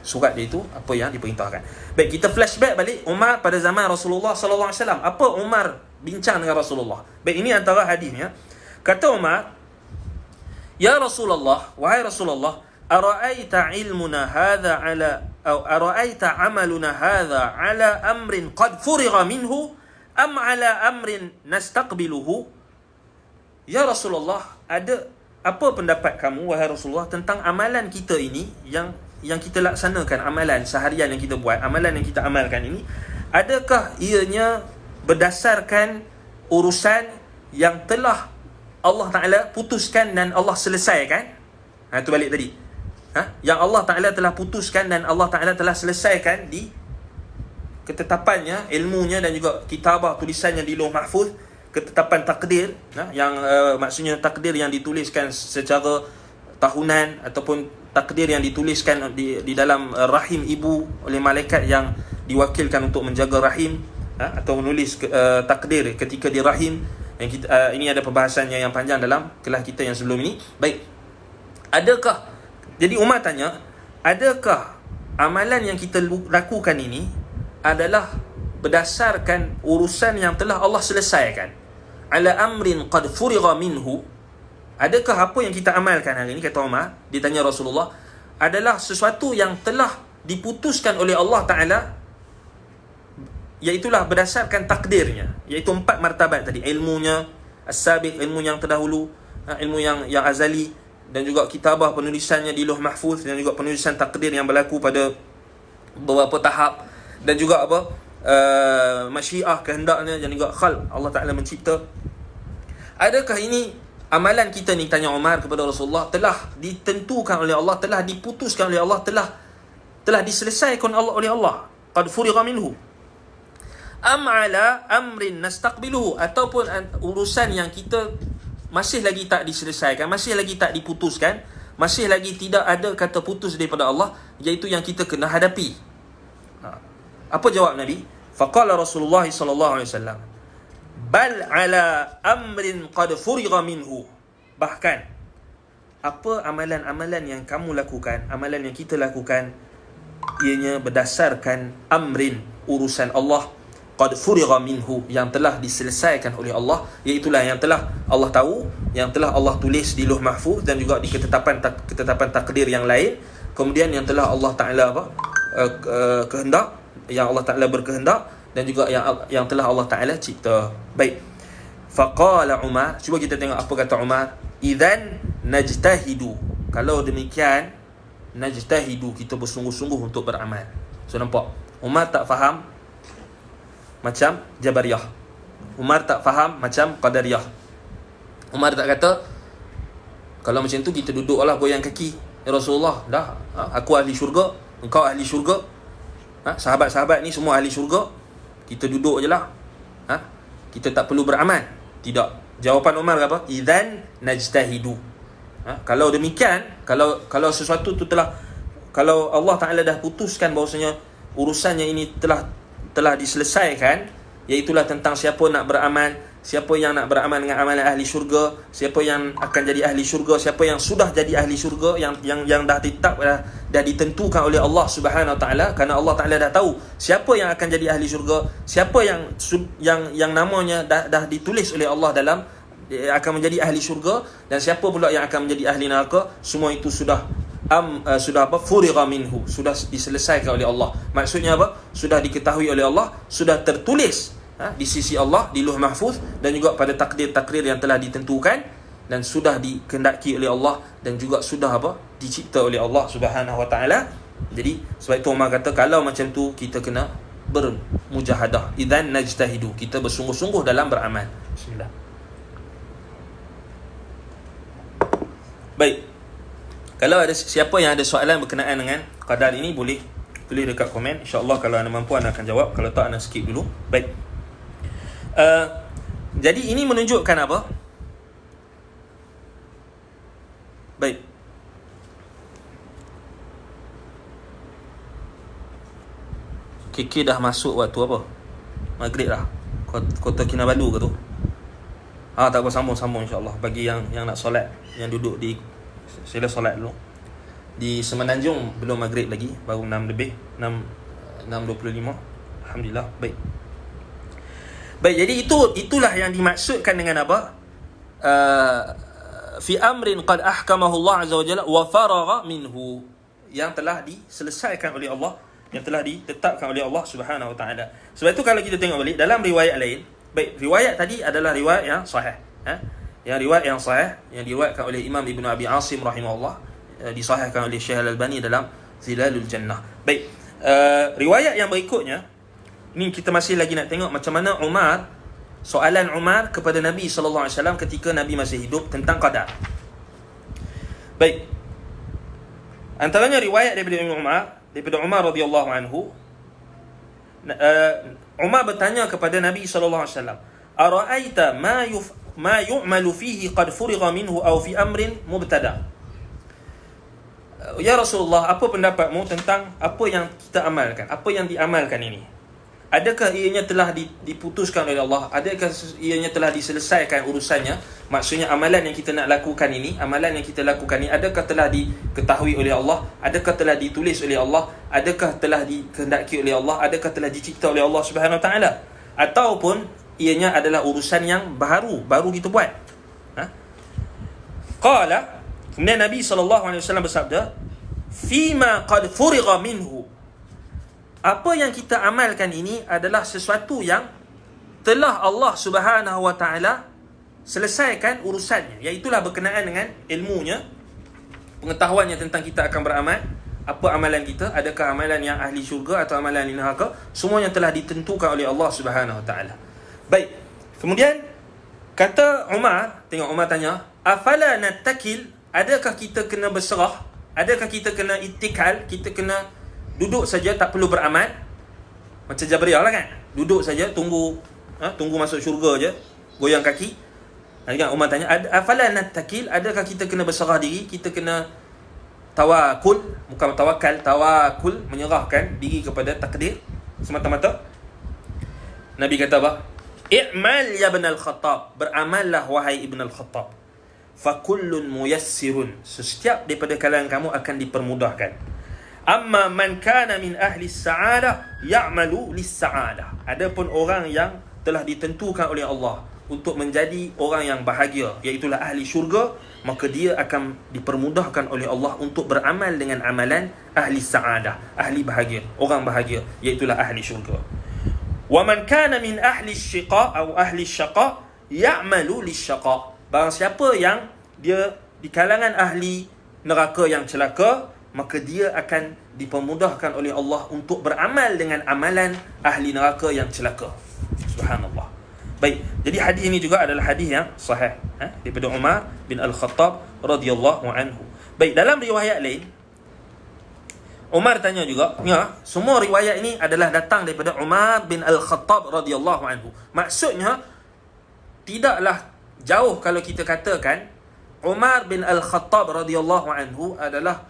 surat dia itu apa yang diperintahkan. Baik, kita flashback balik Umar pada zaman Rasulullah sallallahu alaihi wasallam. Apa Umar bincang dengan Rasulullah? Baik, ini antara hadisnya. Kata Umar, "Ya Rasulullah, wahai Rasulullah, ara'aita ilmuna hadha ala atau ara'aita amaluna hadha ala amrin qad furigha minhu am ala amrin nastaqbiluhu. Ya Rasulullah, ada apa pendapat kamu wahai Rasulullah tentang amalan kita ini yang kita laksanakan, amalan seharian yang kita buat, amalan yang kita amalkan ini, adakah ianya berdasarkan urusan yang telah Allah Ta'ala putuskan dan Allah selesaikan? Itu balik tadi. Yang Allah Ta'ala telah putuskan dan Allah Ta'ala telah selesaikan di ketetapannya, ilmunya dan juga kitabah, tulisannya di Lauh Mahfuz, ketetapan takdir, yang maksudnya takdir yang dituliskan secara tahunan ataupun takdir yang dituliskan di dalam rahim ibu oleh malaikat yang diwakilkan untuk menjaga rahim, atau menulis takdir ketika di rahim. Yang kita, ini ada pembahasannya yang panjang dalam kelas kita yang sebelum ini. Baik, adakah, jadi Umar tanya, adakah amalan yang kita lakukan ini adalah berdasarkan urusan yang telah Allah selesaikan, ala amrin qad furigha minhu? Adakah apa yang kita amalkan hari ini, kata Umar, ditanya Rasulullah, adalah sesuatu yang telah diputuskan oleh Allah Ta'ala, iaitulah berdasarkan takdirnya, iaitu 4 martabat tadi, ilmunya as-sabiq, ilmu yang terdahulu, ilmu yang azali, dan juga kitabah, penulisannya di Lauh Mahfuz, dan juga penulisan takdir yang berlaku pada beberapa tahap, dan juga masyiah, kehendaknya, dan juga khalq, Allah Ta'ala mencipta. Adakah ini amalan kita ni, tanya Umar kepada Rasulullah, telah ditentukan oleh Allah, telah diputuskan oleh Allah, telah diselesaikan oleh Allah, qad furigha minhu, am ala amrin nastaqbiluhu, ataupun urusan yang kita masih lagi tak diselesaikan, masih lagi tak diputuskan, masih lagi tidak ada kata putus daripada Allah, iaitu yang kita kena hadapi. Apa jawab Nabi? Faqala Rasulullah sallallahu alaihi wasallam, bal ala amrin qad furigha minhu. Bahkan apa amalan-amalan yang kamu lakukan, amalan yang kita lakukan, ianya berdasarkan amrin, urusan Allah, qad furigha minhu, yang telah diselesaikan oleh Allah, iaitulah yang telah Allah tahu, yang telah Allah tulis di Lauh Mahfuz dan juga di ketetapan takdir yang lain, kemudian yang telah Allah Ta'ala kehendak, yang Allah Ta'ala berkehendak, dan juga yang telah Allah Ta'ala cipta. Baik, faqala Umar, cuba kita tengok apa kata Umar, idzan najtahidu, kalau demikian najtahidu, kita bersungguh-sungguh untuk beramal. So nampak, Umar tak faham macam Jabariyah, Umar tak faham macam Qadariyah. Umar tak kata, kalau macam tu kita duduklah goyang kaki, ya Rasulullah, dah aku ahli syurga, engkau ahli syurga, sahabat-sahabat ni semua ahli syurga, kita duduk je lah, kita tak perlu beramal. Tidak. Jawapan Umar apa? Idzan najtahidu. Kalau demikian, kalau sesuatu tu kalau Allah Ta'ala dah putuskan bahawasanya urusannya ini telah diselesaikan, iaitulah tentang siapa nak beramal, siapa yang nak beramal dengan amalan ahli syurga, siapa yang akan jadi ahli syurga, siapa yang sudah jadi ahli syurga, yang dah tetap, dah ditentukan oleh Allah Subhanahu Wa Taala, kerana Allah Taala dah tahu siapa yang akan jadi ahli syurga, siapa yang namanya dah ditulis oleh Allah dalam akan menjadi ahli syurga, dan siapa pula yang akan menjadi ahli neraka. Semua itu sudah furigha minhu, sudah diselesaikan oleh Allah. Maksudnya apa? Sudah diketahui oleh Allah, sudah tertulis di sisi Allah di Lauh Mahfuz, dan juga pada takdir-takdir yang telah ditentukan, dan sudah dikehendaki oleh Allah, dan juga sudah dicipta oleh Allah Subhanahu Wa Taala. Jadi sebab itu Umar kata, kalau macam tu kita kena bermujahadah, idzan najtahidu, kita bersungguh-sungguh dalam beramal. Bismillah. Baik, kalau ada siapa yang ada soalan berkenaan dengan qadar ini, boleh tulis dekat komen. InsyaAllah kalau anda mampu, anda akan jawab. Kalau tak, anda skip dulu. Baik. Jadi ini menunjukkan apa? Baik. Kiki dah masuk waktu apa? Maghrib dah. Kota Kinabalu ke tu? Tak apa, sambung insyaAllah. Bagi yang nak solat, yang duduk di, sila solat dulu. Di Semenanjung belum maghrib lagi, baru 6 lebih, 6.25. Alhamdulillah. Baik, jadi itulah yang dimaksudkan dengan apa? fi amrin qad ahkamahu Allah azza wa jalla wa faragha minhu, yang telah diselesaikan oleh Allah, yang telah ditetapkan oleh Allah Subhanahu wa taala. Sebab itu kalau kita tengok balik dalam riwayat lain, baik, riwayat tadi adalah riwayat yang sahih, yang riwayat yang sahih yang diriwayatkan oleh Imam Ibn Abi Asim rahimahullah, disahihkan oleh Syekh Al-Albani dalam Zilalul Jannah. Baik, riwayat yang berikutnya ni kita masih lagi nak tengok macam mana soalan Umar kepada Nabi sallallahu alaihi wasallam ketika Nabi masih hidup tentang qadar. Baik, antaranya riwayat daripada Umar radhiyallahu anhu, Umar bertanya kepada Nabi sallallahu alaihi wasallam, ara'aita ma yu'malu fihi qad furigha minhu aw fi amrin mubtada. Ya Rasulullah, apa pendapatmu tentang apa yang kita amalkan, apa yang diamalkan ini? Adakah ianya telah diputuskan oleh Allah? Adakah ianya telah diselesaikan urusannya? Maksudnya amalan yang kita nak lakukan ini, amalan yang kita lakukan ini, adakah telah diketahui oleh Allah? Adakah telah ditulis oleh Allah? Adakah telah dikehendaki oleh Allah? Adakah telah dicipta oleh Allah Subhanahu Wa Taala? Ataupun ianya adalah urusan yang baru kita buat? Qala, kemudian Nabi SAW bersabda, fima qad furigha minhu, apa yang kita amalkan ini adalah sesuatu yang telah Allah Subhanahu Wa Taala selesaikan urusannya, iaitulah berkenaan dengan ilmunya, pengetahuannya tentang kita akan beramal, apa amalan kita, adakah amalan yang ahli syurga atau amalan yang neraka, semuanya telah ditentukan oleh Allah Subhanahu Wa Taala. Baik, kemudian kata Umar, tengok Umar tanya, afala nattakil, adakah kita kena berserah, adakah kita kena ittikal, kita kena duduk saja tak perlu beramal, macam Jabriyah lah kan, duduk saja tunggu masuk syurga je, goyang kaki. Kan Umar tanya, afala nattakil, adakah kita kena berserah diri, kita kena tawakul, bukan tawakul, menyerahkan diri kepada takdir semata-mata. Nabi kata apa? I'mal ya ibn al-Khattab, beramallah wahai ibn al-Khattab, fa kullun muyassirun, setiap daripada kalangan kamu akan dipermudahkan. Amma man kana min ahli as-sa'adah ya'malu lis-sa'adah, adapun orang yang telah ditentukan oleh Allah untuk menjadi orang yang bahagia, iaitulah ahli syurga, maka dia akan dipermudahkan oleh Allah untuk beramal dengan amalan ahli sa'adah, ahli bahagia, orang bahagia, iaitulah ahli syurga. Wa man kana min ahli syiqa atau ahli syaqa ya'malu lis-syaqa, barang siapa yang dia di kalangan ahli neraka yang celaka, maka dia akan dipermudahkan oleh Allah untuk beramal dengan amalan ahli neraka yang celaka. Subhanallah. Baik, jadi hadis ini juga adalah hadis yang sahih, daripada Umar bin Al-Khattab radhiyallahu anhu. Baik, dalam riwayat lain Umar tanya juga, semua riwayat ini adalah datang daripada Umar bin Al-Khattab radhiyallahu anhu. Maksudnya tidaklah jauh kalau kita katakan Umar bin Al-Khattab radhiyallahu anhu adalah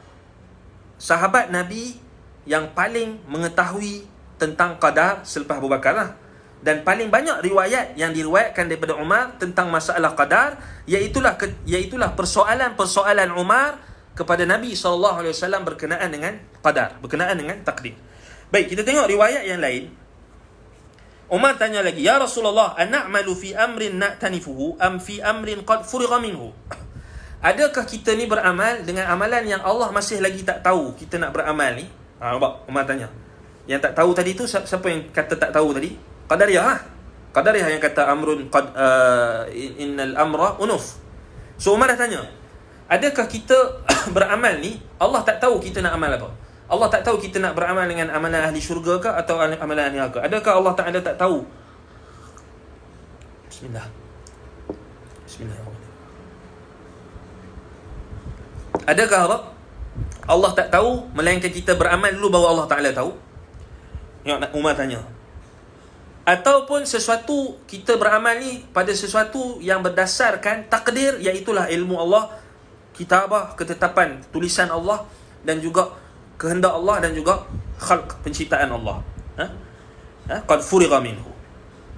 sahabat Nabi yang paling mengetahui tentang qadar selepas Abu Bakar lah. Dan paling banyak riwayat yang diriwayatkan daripada Umar tentang masalah qadar, iaitulah persoalan-persoalan Umar kepada Nabi SAW berkenaan dengan qadar, berkenaan dengan takdir. Baik, kita tengok riwayat yang lain. Umar tanya lagi, ya Rasulullah, an'amalu fi amrin na'tanifuhu am fi amrin qad furigha minhu, adakah kita ni beramal dengan amalan yang Allah masih lagi tak tahu kita nak beramal ni? Nampak? Umar tanya. Yang tak tahu tadi tu, siapa yang kata tak tahu tadi? Qadariyah lah. Qadariyah yang kata amrun innal amra unuf. So Umar dah tanya, adakah kita beramal ni Allah tak tahu kita nak amal apa? Allah tak tahu kita nak beramal dengan amalan ahli syurga ke atau amalan ahli neraka? Adakah Allah Ta'ala tak tahu? Bismillahirrahmanirrahim. Adakah Allah tak tahu, melainkan kita beramal dulu baru Allah Ta'ala tahu? Umar tanya. Ataupun sesuatu kita beramal ni pada sesuatu yang berdasarkan takdir, iaitulah ilmu Allah, kitabah, ketetapan, tulisan Allah, dan juga kehendak Allah, dan juga khalq, penciptaan Allah. Qad furigha minhu.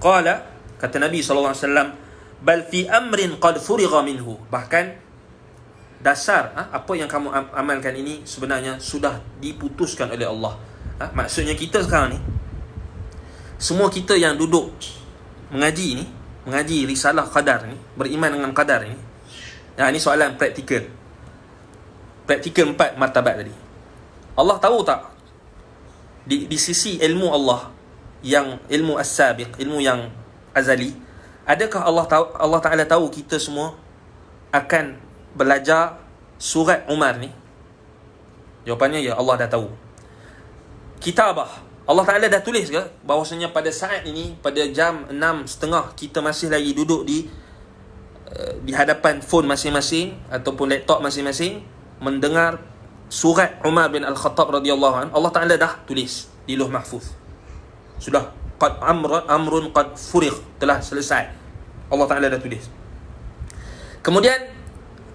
Qala, kata Nabi SAW, bal fi amrin qad furigha minhu, bahkan dasar apa yang kamu amalkan ini sebenarnya sudah diputuskan oleh Allah. Maksudnya kita sekarang ni, semua kita yang duduk mengaji risalah qadar ni, beriman dengan qadar ni, Ini soalan praktikal. Praktikal 4 martabat tadi. Allah tahu tak di sisi ilmu Allah yang ilmu as-sabiq, ilmu yang azali, adakah Allah Ta'ala tahu kita semua akan belajar surat Umar ni? Jawapannya ya, Allah dah tahu. Kitabah, Allah Ta'ala dah tulis ke bahawasanya pada saat ini, pada jam 6.30 kita masih lagi duduk di hadapan phone masing-masing ataupun laptop masing-masing mendengar surat Umar bin Al-Khattab radhiyallahu anhu. Allah Ta'ala dah tulis di Lauh Mahfuz. Sudah qad amrun qad furiq, telah selesai. Allah Ta'ala dah tulis. Kemudian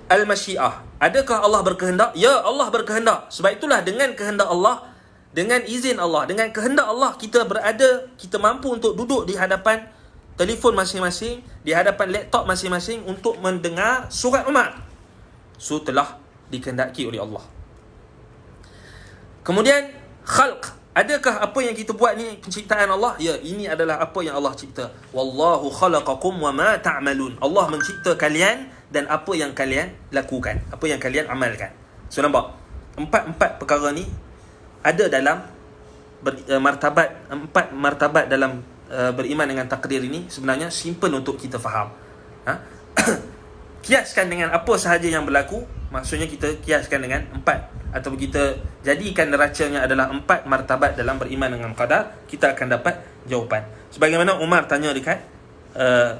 al-masyiah, adakah Allah berkehendak? Ya, Allah berkehendak. Sebab itulah dengan kehendak Allah, dengan izin Allah, dengan kehendak Allah, kita mampu untuk duduk di hadapan telefon masing-masing, di hadapan laptop masing-masing untuk mendengar surat Umar. So telah dikehendaki oleh Allah. Kemudian khalq, adakah apa yang kita buat ni penciptaan Allah? Ya, ini adalah apa yang Allah cipta. Wallahu khalaqakum wa ma ta'malun. Allah mencipta kalian dan apa yang kalian lakukan, apa yang kalian amalkan. So nampak, empat perkara ni ada dalam empat martabat dalam beriman dengan takdir ini. Sebenarnya simple untuk kita faham. Kiaskan dengan apa sahaja yang berlaku, maksudnya kita kiaskan dengan 4, atau kita jadikan neracanya adalah 4 martabat dalam beriman dengan qadar, kita akan dapat jawapan. Sebagaimana Umar tanya dekat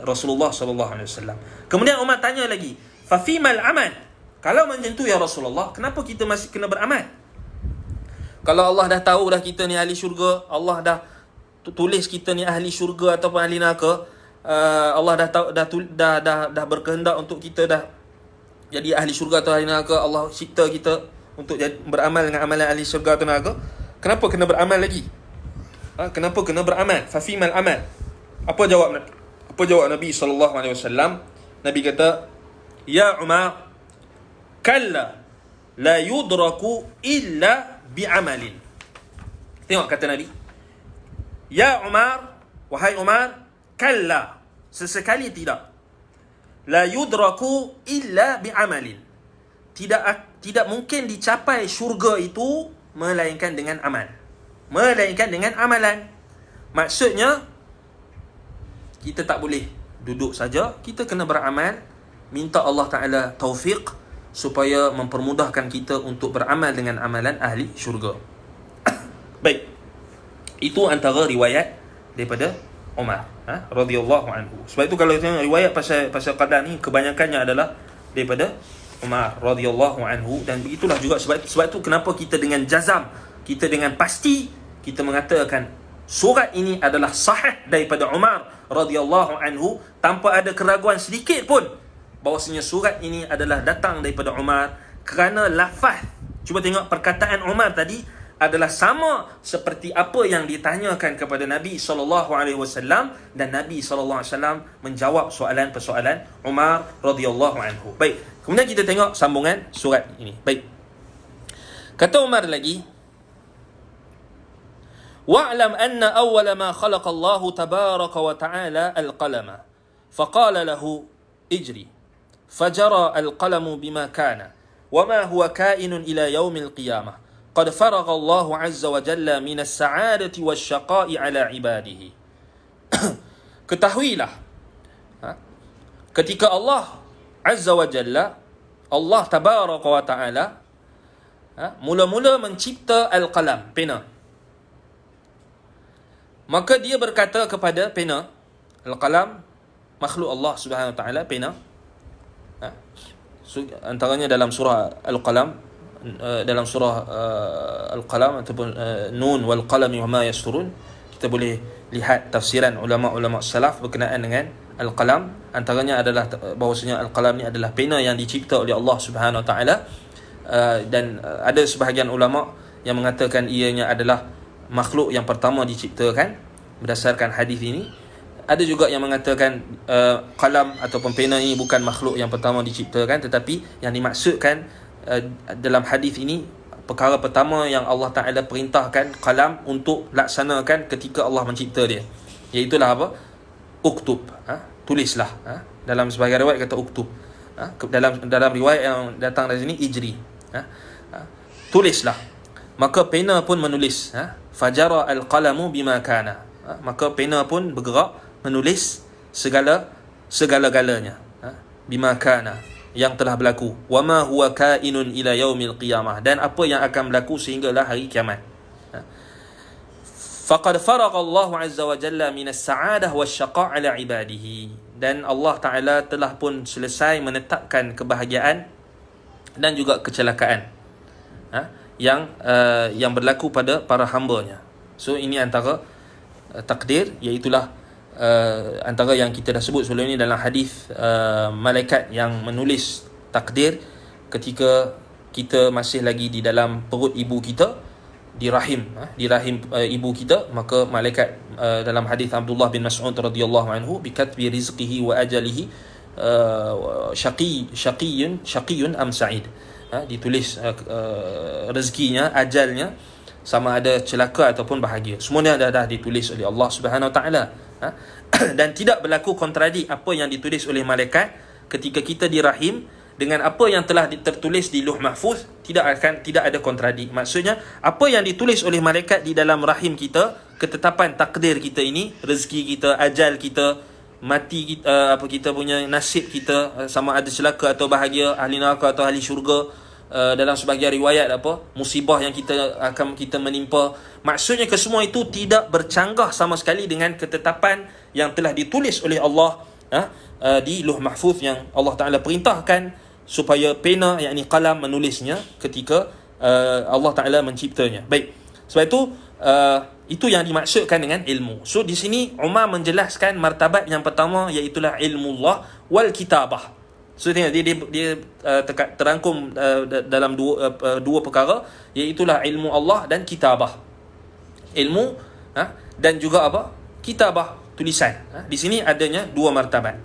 Rasulullah SAW. Kemudian Umar tanya lagi, fa fimal amal? Kalau macam tu ya Rasulullah, kenapa kita masih kena beramal? Kalau Allah dah tahu dah kita ni ahli syurga, Allah dah tulis kita ni ahli syurga ataupun ahli neraka, Allah dah tahu, dah berkehendak untuk kita dah jadi ahli syurga atau ahli neraka, Allah cipta kita untuk beramal dengan amalan ahli syurga atau neraka, kenapa kena beramal lagi? Kenapa kena beramal? Fa fimal amal? Apa jawab Nabi SAW? Nabi kata, ya Umar, kalla la yudraku illa bi'amalin. Tengok kata Nabi, ya Umar, wahai Umar, kalla, sesekali tidak, la yudraku illa bi'amalin, tidak mungkin dicapai syurga itu melainkan dengan amal, melainkan dengan amalan. Maksudnya kita tak boleh duduk saja, kita kena beramal, minta Allah Ta'ala taufiq supaya mempermudahkan kita untuk beramal dengan amalan ahli syurga. Baik, itu antara riwayat daripada Umar radhiyallahu anhu. Sebab itu kalau tengok riwayat pasal qadar ni, kebanyakannya adalah daripada Umar radhiyallahu anhu. Dan begitulah juga sebab itu kenapa kita dengan jazam, kita dengan pasti kita mengatakan surat ini adalah sahih daripada Umar radhiyallahu anhu, tanpa ada keraguan sedikit pun bahawasanya surat ini adalah datang daripada Umar. Kerana lafaz, cuba tengok perkataan Umar tadi adalah sama seperti apa yang ditanyakan kepada Nabi SAW, dan Nabi SAW menjawab soalan-persoalan Umar radhiyallahu anhu. Baik, kemudian kita tengok sambungan surat ini. Baik, kata Umar lagi, wa'lam anna awwala ma khalaqa Allah tabaraka wa ta'ala al-qalama faqala lahu ijri fajara al-qalamu bima kana wa ma huwa kainun ila yaumil qiyamah qad faragha Allah azza wa jalla min as-sa'adati wasyaqa'i ala ibadihi. Ketahuilah, ketika Allah azza wa jalla, Allah tabaraka wa ta'ala mula-mula mencipta al-qalam, pena, maka dia berkata kepada pena, al-qalam makhluk Allah Subhanahu wa taala, pena. Antaranya dalam surah Al-Qalam, dalam surah Al-Qalam ataupun Nun wal qalami wa ma yasturun, kita boleh lihat tafsiran ulama-ulama salaf berkenaan dengan Al-Qalam. Antaranya adalah bahawasanya Al-Qalam ni adalah pena yang dicipta oleh Allah Subhanahu wa taala, dan ada sebahagian ulama yang mengatakan ianya adalah makhluk yang pertama diciptakan berdasarkan hadis ini. Ada juga yang mengatakan qalam ataupun pena ini bukan makhluk yang pertama diciptakan, tetapi yang dimaksudkan dalam hadis ini, perkara pertama yang Allah Ta'ala perintahkan qalam untuk laksanakan ketika Allah mencipta dia, iaitulah apa? Uktub, tulislah. Dalam sebahagian riwayat kata uktub. dalam riwayat yang datang dari sini Ijri. Tulislah. Maka pena pun menulis. Fajara al-qalamu bima kana. Maka pena pun bergerak menulis segala-galanya. Bima kana, yang telah berlaku. Wama huwa kainun ila yaumil qiyamah, dan apa yang akan berlaku sehinggalah hari kiamat. Faqad faragha Allah azza wa jalla min as-sa'adah wasyaqa' ala ibadihi, dan Allah Taala telah pun selesai menetapkan kebahagiaan dan juga kecelakaan yang berlaku pada para hamba-Nya. So ini antara takdir, iaitulah antara yang kita dah sebut sebelum ini dalam hadis malaikat yang menulis takdir ketika kita masih lagi di dalam perut ibu kita, di rahim ibu kita. Maka malaikat dalam hadis Abdullah bin Mas'ud radhiyallahu anhu, bikatbi rizqihi wa ajalihi syaqiyun am sa'id, ditulis rezekinya, ajalnya, sama ada celaka ataupun bahagia. Semuanya dah ditulis oleh Allah Subhanahu Wa Taala. Dan tidak berlaku kontradik apa yang ditulis oleh malaikat ketika kita di rahim dengan apa yang telah tertulis di Lauh Mahfuz. Tidak ada kontradik. Maksudnya apa yang ditulis oleh malaikat di dalam rahim kita, ketetapan takdir kita ini, rezeki kita, ajal kita, mati kita, kita punya nasib kita, sama ada celaka atau bahagia, ahli neraka atau ahli syurga, dalam sebahagian riwayat musibah yang kita menimpa. Maksudnya kesemua itu tidak bercanggah sama sekali dengan ketetapan yang telah ditulis oleh Allah di Lauh Mahfuz, yang Allah Taala perintahkan supaya pena, yakni qalam, menulisnya ketika Allah Taala menciptanya. Baik. Sebab itu yang dimaksudkan dengan ilmu. So di sini Umar menjelaskan martabat yang pertama, iaitulah ilmu Allah wal kitabah. So tengok dia terangkum dalam dua perkara, iaitulah ilmu Allah dan kitabah. Ilmu dan juga kitabah, tulisan. Di sini adanya dua martabat.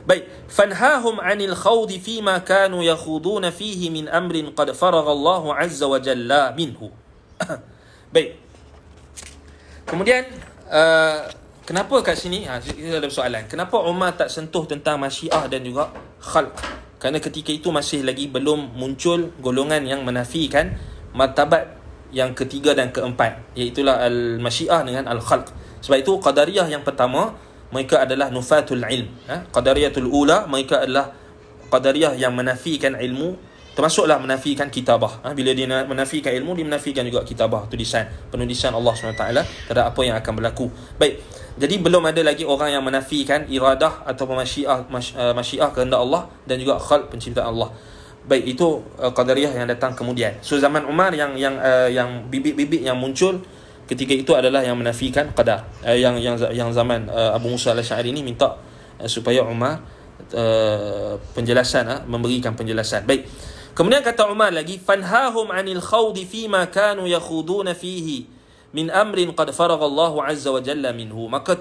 Baik, fanhahum 'anil khawdi fima kanu yakhuduna fihi min amrin qad faragha Allah 'azza wa jalla minhu. Baik. Kemudian kenapa kat sini kita ada soalan, kenapa Umar tak sentuh tentang masyiah dan juga khalq? Kerana ketika itu masih lagi belum muncul golongan yang menafikan martabat yang ketiga dan keempat, iaitulah al-masyiah dengan al-khalq. Sebab itu Qadariyah yang pertama, mereka adalah nufatul ilm. Qadariyatul ula, mereka adalah Qadariyah yang menafikan ilmu, termasuklah menafikan kitabah. Bila dia menafikan ilmu, dia menafikan juga kitabah, penulisan Allah SWT terhadap apa yang akan berlaku. Baik, jadi belum ada lagi orang yang menafikan iradah atau masyiah kehendak Allah dan juga khalq, penciptaan Allah. Baik, itu Qadariyah yang datang kemudian. So zaman Umar yang bibit-bibit yang muncul ketika itu adalah yang menafikan qadar. Yang zaman Abu Musa al-Asy'ari ini minta supaya Umar memberikan penjelasan. Baik. Kemudian kata Umar lagi, fanhahum 'anil khawdi fima kanu yakhuduna fihi min amrin qad faragha Allah 'azza wa jalla minhu. Maka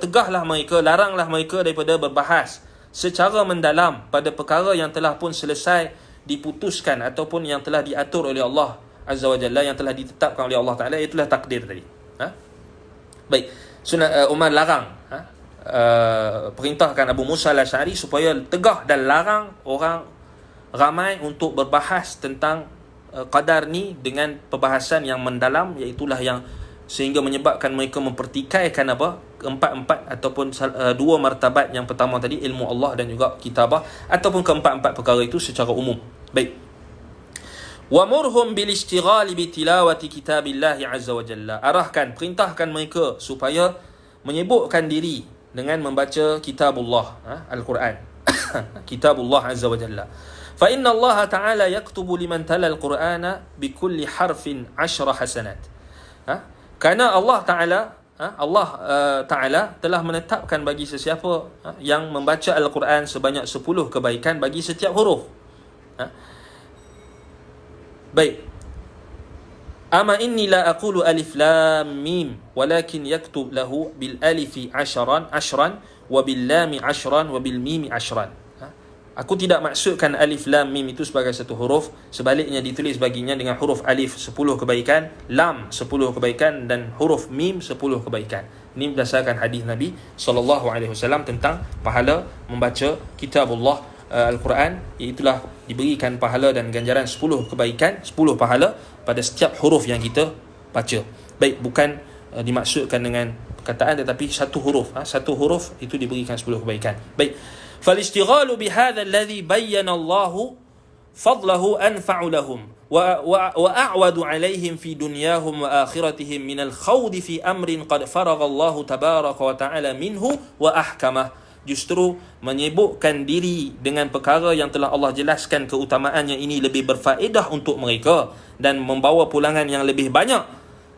laranglah mereka daripada berbahas secara mendalam pada perkara yang telah pun selesai diputuskan ataupun yang telah diatur oleh Allah Azza wa Jalla, yang telah ditetapkan oleh Allah Ta'ala, itulah takdir tadi. Baik, Umar larang, perintahkan Abu Musa al-Asy'ari supaya tegah dan larang orang ramai untuk berbahas tentang qadar ni dengan perbahasan yang mendalam, iaitulah yang sehingga menyebabkan mereka mempertikaikan keempat-empat ataupun dua martabat yang pertama tadi, ilmu Allah dan juga kitabah, ataupun keempat-empat perkara itu secara umum. Baik. Wa murhum bil ishtighali bi tilawati kitabillah azza wa jalla. Perintahkan mereka supaya menyibukkan diri dengan membaca kitabullah, Al-Quran. Kitabullah azza wa jalla. Fa inna Allah ta'ala yaktubu liman tala al-Qur'ana bi kulli harfin 10 hasanat. Kerana Allah Ta'ala telah menetapkan bagi sesiapa yang membaca Al-Quran sebanyak 10 kebaikan bagi setiap huruf. Baik. Ama inni la aqulu alif lam mim walakin yaktub lahu bil alifi 10 wa bil lam 10 wa bil mim 10. Aku tidak maksudkan alif lam mim itu sebagai satu huruf, sebaliknya ditulis baginya dengan huruf alif 10 kebaikan, lam 10 kebaikan dan huruf mim 10 kebaikan. Ini berdasarkan hadis Nabi SAW tentang pahala membaca kitabullah Al-Quran, iaitulah diberikan pahala dan ganjaran 10 kebaikan, 10 pahala pada setiap huruf yang kita baca. Baik, bukan dimaksudkan dengan perkataan, tetapi satu huruf. Satu huruf itu diberikan 10 kebaikan. Baik. Fal-ishtighalu bihadha alladhi bayyana Allahu fadlahu anfa'u lahum wa a'wadu 'alaihim fi dunyahum wa akhiratihim min al-khawd fi amrin qad faragha Allahu tabaraka wa ta'ala minhu wa ahkamah. Justru menyibukkan diri dengan perkara yang telah Allah jelaskan keutamaannya ini lebih berfaedah untuk mereka dan membawa pulangan yang lebih banyak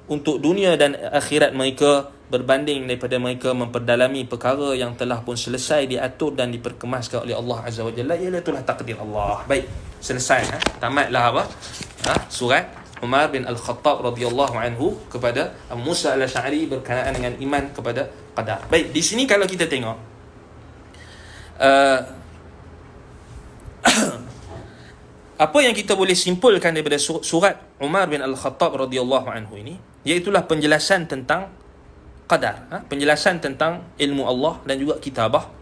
untuk dunia dan akhirat mereka berbanding daripada mereka memperdalami perkara yang telah pun selesai diatur dan diperkemaskan oleh Allah Azza wa Jalla. Ialah itulah takdir Allah. Baik, selesai. Tamatlah apa? Surat Umar bin Al-Khattab radhiyallahu anhu kepada Abu Musa Al-Asy'ari berkenaan dengan iman kepada qadar. Baik, di sini kalau kita tengok apa yang kita boleh simpulkan daripada surat Umar bin Al-Khattab radhiyallahu anhu ini, iaitulah penjelasan tentang qadar, penjelasan tentang ilmu Allah dan juga kitabah.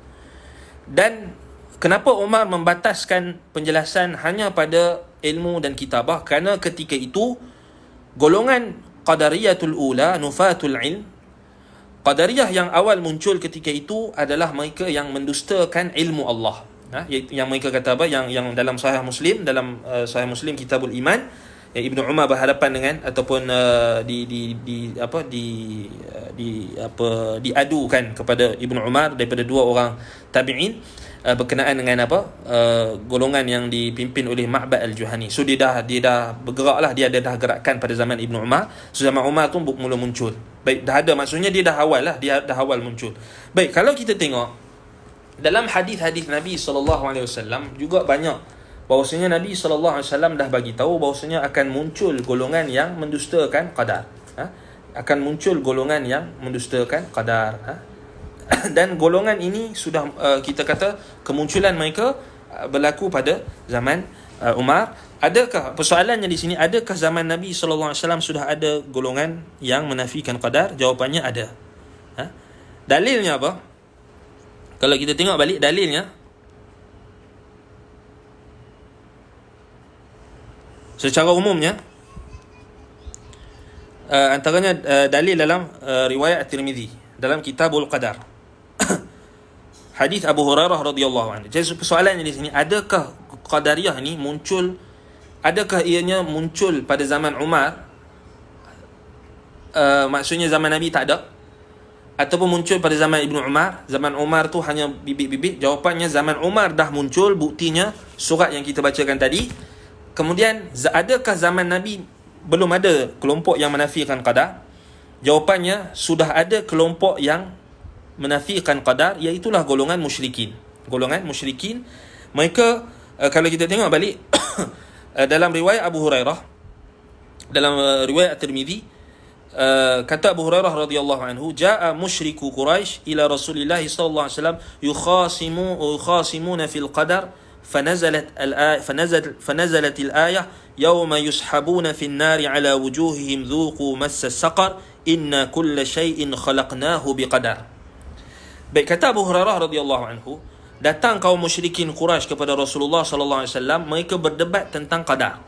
Dan kenapa Umar membataskan penjelasan hanya pada ilmu dan kitabah? Kerana ketika itu golongan qadariyatul ula, nufatul ilm, Qadariyah yang awal muncul ketika itu adalah mereka yang mendustakan ilmu Allah. Yang mereka kata apa? Yang dalam Sahih Muslim, dalam Sahih Muslim Kitabul Iman, Ibnu Umar berhadapan dengan ataupun diadukan kepada Ibnu Umar daripada dua orang tabi'in berkenaan dengan golongan yang dipimpin oleh Ma'bad al-Juhani. So dia dah bergeraklah, dia dah gerakkan pada zaman Ibnu Umar. So zaman Umar tu mula muncul. Baik, dah ada, maksudnya dia dah awal muncul. Baik, kalau kita tengok dalam hadis-hadis Nabi SAW juga banyak bahawasanya Nabi SAW dah bagi tahu bahawasanya akan muncul golongan yang mendustakan qadar. Akan muncul golongan yang mendustakan qadar. Dan golongan ini sudah kita kata kemunculan mereka berlaku pada zaman Umar. Adakah, persoalannya di sini, adakah zaman Nabi SAW sudah ada golongan yang menafikan qadar? Jawapannya ada. Dalilnya apa? Kalau kita tengok balik dalilnya, secara umumnya antaranya dalil dalam riwayat At-Tirmidzi dalam Kitabul Qadar. Hadis Abu Hurairah radhiyallahu anhu. Jadi persoalannya di sini, adakah Qadariyah ni muncul, adakah ianya muncul pada zaman Umar? Maksudnya zaman Nabi tak ada, ataupun muncul pada zaman Ibnu Umar? Zaman Umar tu hanya bibit-bibit. Jawapannya zaman Umar dah muncul, buktinya surat yang kita bacakan tadi. Kemudian adakah zaman Nabi belum ada kelompok yang menafikan qadar? Jawapannya sudah ada kelompok yang menafikan qadar, iaitulah golongan musyrikin. Golongan musyrikin, mereka kalau kita tengok balik dalam riwayat Abu Hurairah, dalam riwayat At-Tirmidzi, kata Abu Hurairah radhiyallahu anhu, jaa musyriku Quraisy ila Rasulillah sallallahu alaihi wasallam yukhasimuna fil qadar فنزلت الآية يوم يسحبون في النار على وجوههم ذوقوا مس السقر إن كل شيء خلقناه بقدر. Baik, kata Abu Hurairah radhiyallahu anhu, datang kaum musyrikin Quraisy kepada Rasulullah sallallahu alaihi wasallam, mereka berdebat tentang qadar.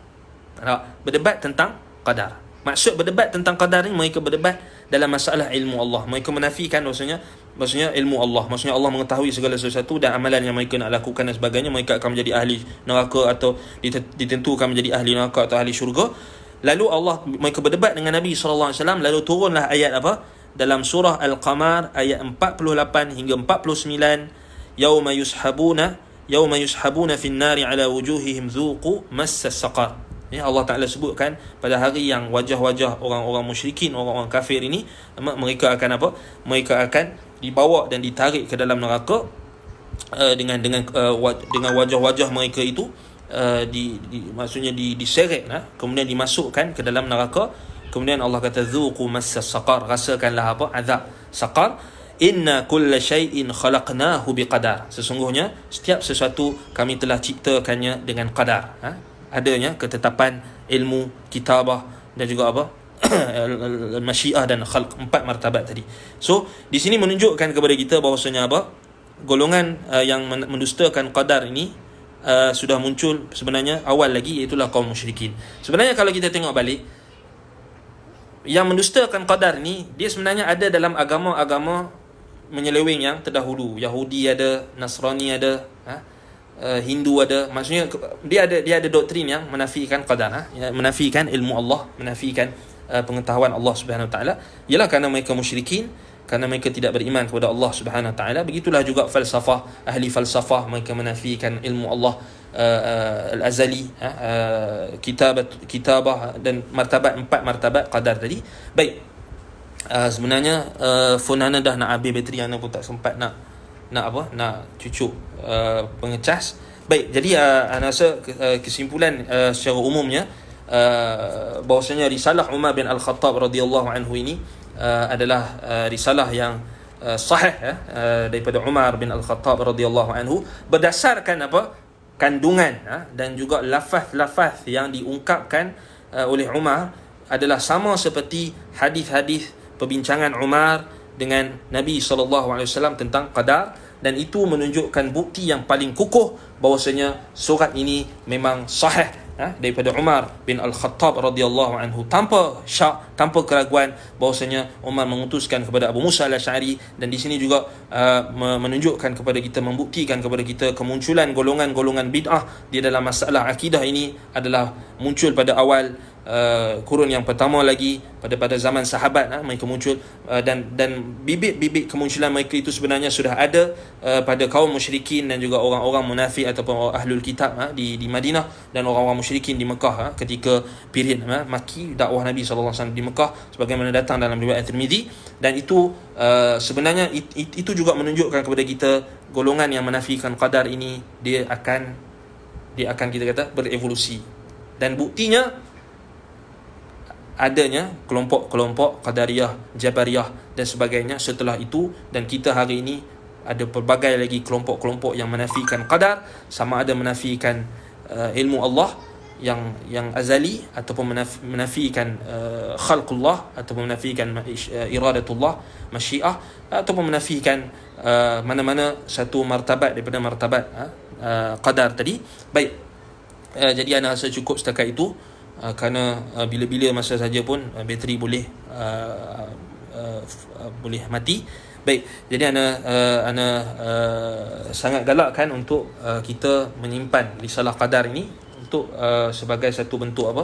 Berdebat tentang qadar. Maksud berdebat tentang qadar ni, mereka berdebat dalam masalah ilmu Allah. Mereka menafikan maksudnya ilmu Allah. Maksudnya Allah mengetahui segala sesuatu dan amalan yang mereka nak lakukan dan sebagainya, mereka akan menjadi ahli neraka atau ditentukan menjadi ahli neraka atau ahli syurga. Lalu mereka berdebat dengan Nabi sallallahu alaihi wasallam, lalu turunlah ayat apa? Dalam surah Al-Qamar ayat 48 hingga 49, yauma yushabuna fin nari ala wujuhihim dhuqu massa saqar. Allah Ta'ala sebutkan pada hari yang wajah-wajah orang-orang musyrikin, orang-orang kafir ini, mereka akan apa? Mereka akan dibawa dan ditarik ke dalam neraka dengan wajah-wajah mereka itu maksudnya diseret, kemudian dimasukkan ke dalam neraka. Kemudian Allah kata dzuqu massa saqar, rasakanlah apa? Azab saqar. Inna kulla syai'in khalaqnahu biqadar. Sesungguhnya setiap sesuatu kami telah ciptakannya dengan qadar. Adanya ketetapan ilmu, kitabah dan juga apa? Al-masyiah dan khalq, 4 martabat tadi. So di sini menunjukkan kepada kita bahawasanya apa? Golongan yang mendustakan qadar ini sudah muncul sebenarnya awal lagi, iaitulah kaum musyrikin. Sebenarnya kalau kita tengok balik, yang mendustakan qadar ni dia sebenarnya ada dalam agama-agama menyeleweng yang terdahulu. Yahudi ada, Nasrani ada, Hindu ada. Maksudnya dia ada doktrin yang menafikan qadar, menafikan ilmu Allah, menafikan pengetahuan Allah Subhanahu Wa Taala. Ialah kerana mereka musyrikin, kerana mereka tidak beriman kepada Allah Subhanahu Wa Taala. Begitulah juga falsafah, ahli falsafah, mereka menafikan ilmu Allah al-azali, kitabah dan empat martabat qadar tadi. Baik, sebenarnya phone Ana dah nak habis bateri, Ana pun tak sempat nak cucuk pengecas. Baik, jadi Ana rasa kesimpulan secara umumnya bahawasanya risalah Umar bin Al-Khattab radhiyallahu anhu ini adalah risalah yang sahih daripada Umar bin Al-Khattab radhiyallahu anhu, berdasarkan kandungan dan juga lafaz-lafaz yang diungkapkan oleh Umar adalah sama seperti hadis-hadis perbincangan Umar dengan Nabi SAW tentang qadar, dan itu menunjukkan bukti yang paling kukuh bahawasanya surat ini memang sahih daripada Umar bin Al-Khattab radhiyallahu anhu, tanpa syak, tanpa keraguan bahawasanya Umar mengutuskan kepada Abu Musa al-Asy'ari. Dan di sini juga menunjukkan kepada kita, membuktikan kepada kita kemunculan golongan-golongan bid'ah di dalam masalah akidah ini adalah muncul pada awal kurun yang pertama lagi, pada zaman sahabat mereka muncul, dan bibit-bibit kemunculan mereka itu sebenarnya sudah ada pada kaum musyrikin dan juga orang-orang munafik ataupun ahlul kitab di Madinah, dan orang-orang musyrikin di Mekah ketika period Makki, dakwah Nabi SAW di Mekah, sebagaimana datang dalam riwayat Tirmizi. Dan itu sebenarnya itu juga menunjukkan kepada kita golongan yang menafikan qadar ini dia akan kita kata berevolusi, dan buktinya adanya kelompok-kelompok Qadariyah, Jabariyah dan sebagainya setelah itu. Dan kita hari ini ada pelbagai lagi kelompok-kelompok yang menafikan qadar, sama ada menafikan ilmu Allah yang azali, ataupun menafikan khalqullah, ataupun menafikan iradatullah, masyiah, ataupun menafikan mana-mana satu martabat daripada martabat qadar tadi. Baik, jadi ana rasa cukup setakat itu, kerana bila-bila masa saja pun bateri boleh mati. Baik, jadi ana sangat galakkan untuk kita menyimpan risalah qadar ini untuk sebagai satu bentuk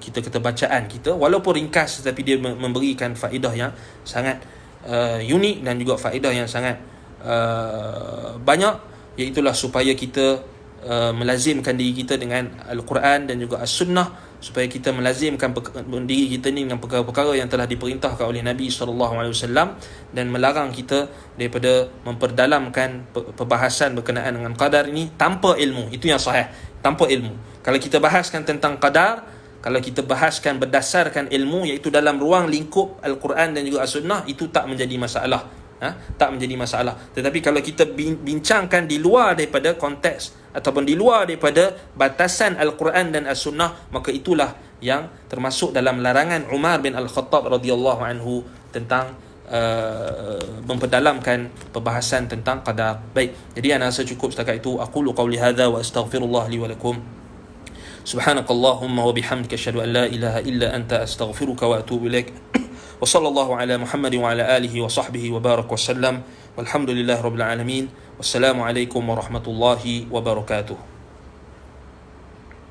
kita bacaan kita, walaupun ringkas tetapi dia memberikan faedah yang sangat unik dan juga faedah yang sangat banyak, iaitulah supaya kita melazimkan diri kita dengan Al-Quran dan juga As-Sunnah, supaya kita melazimkan diri kita ni dengan perkara-perkara yang telah diperintahkan oleh Nabi SAW, dan melarang kita daripada memperdalamkan perbahasan berkenaan dengan qadar ini tanpa ilmu. Itu yang sahih, tanpa ilmu. Kalau kita bahaskan tentang qadar, kalau kita bahaskan berdasarkan ilmu, iaitu dalam ruang lingkup Al-Quran dan juga As-Sunnah, itu tak menjadi masalah, tak menjadi masalah. Tetapi kalau kita bincangkan di luar daripada konteks ataupun di luar daripada batasan Al-Quran dan As-Sunnah, maka itulah yang termasuk dalam larangan Umar bin Al-Khattab radhiyallahu anhu tentang memperdalamkan perbahasan tentang qadar. Baik, jadi ana rasa cukup setakat itu. Aqulu qawli hadza wa astaghfirullah li wa lakum. Subhanakallahumma wa bihamdika asyhadu an la ilaha illa anta astaghfiruka wa atubu ilaik. Wa sallallahu ala Muhammad wa ala alihi wa sahbihi wa barak wa sallam. Walhamdulillahi rabbil alamin. Wassalamu alaikum warahmatullahi wabarakatuh.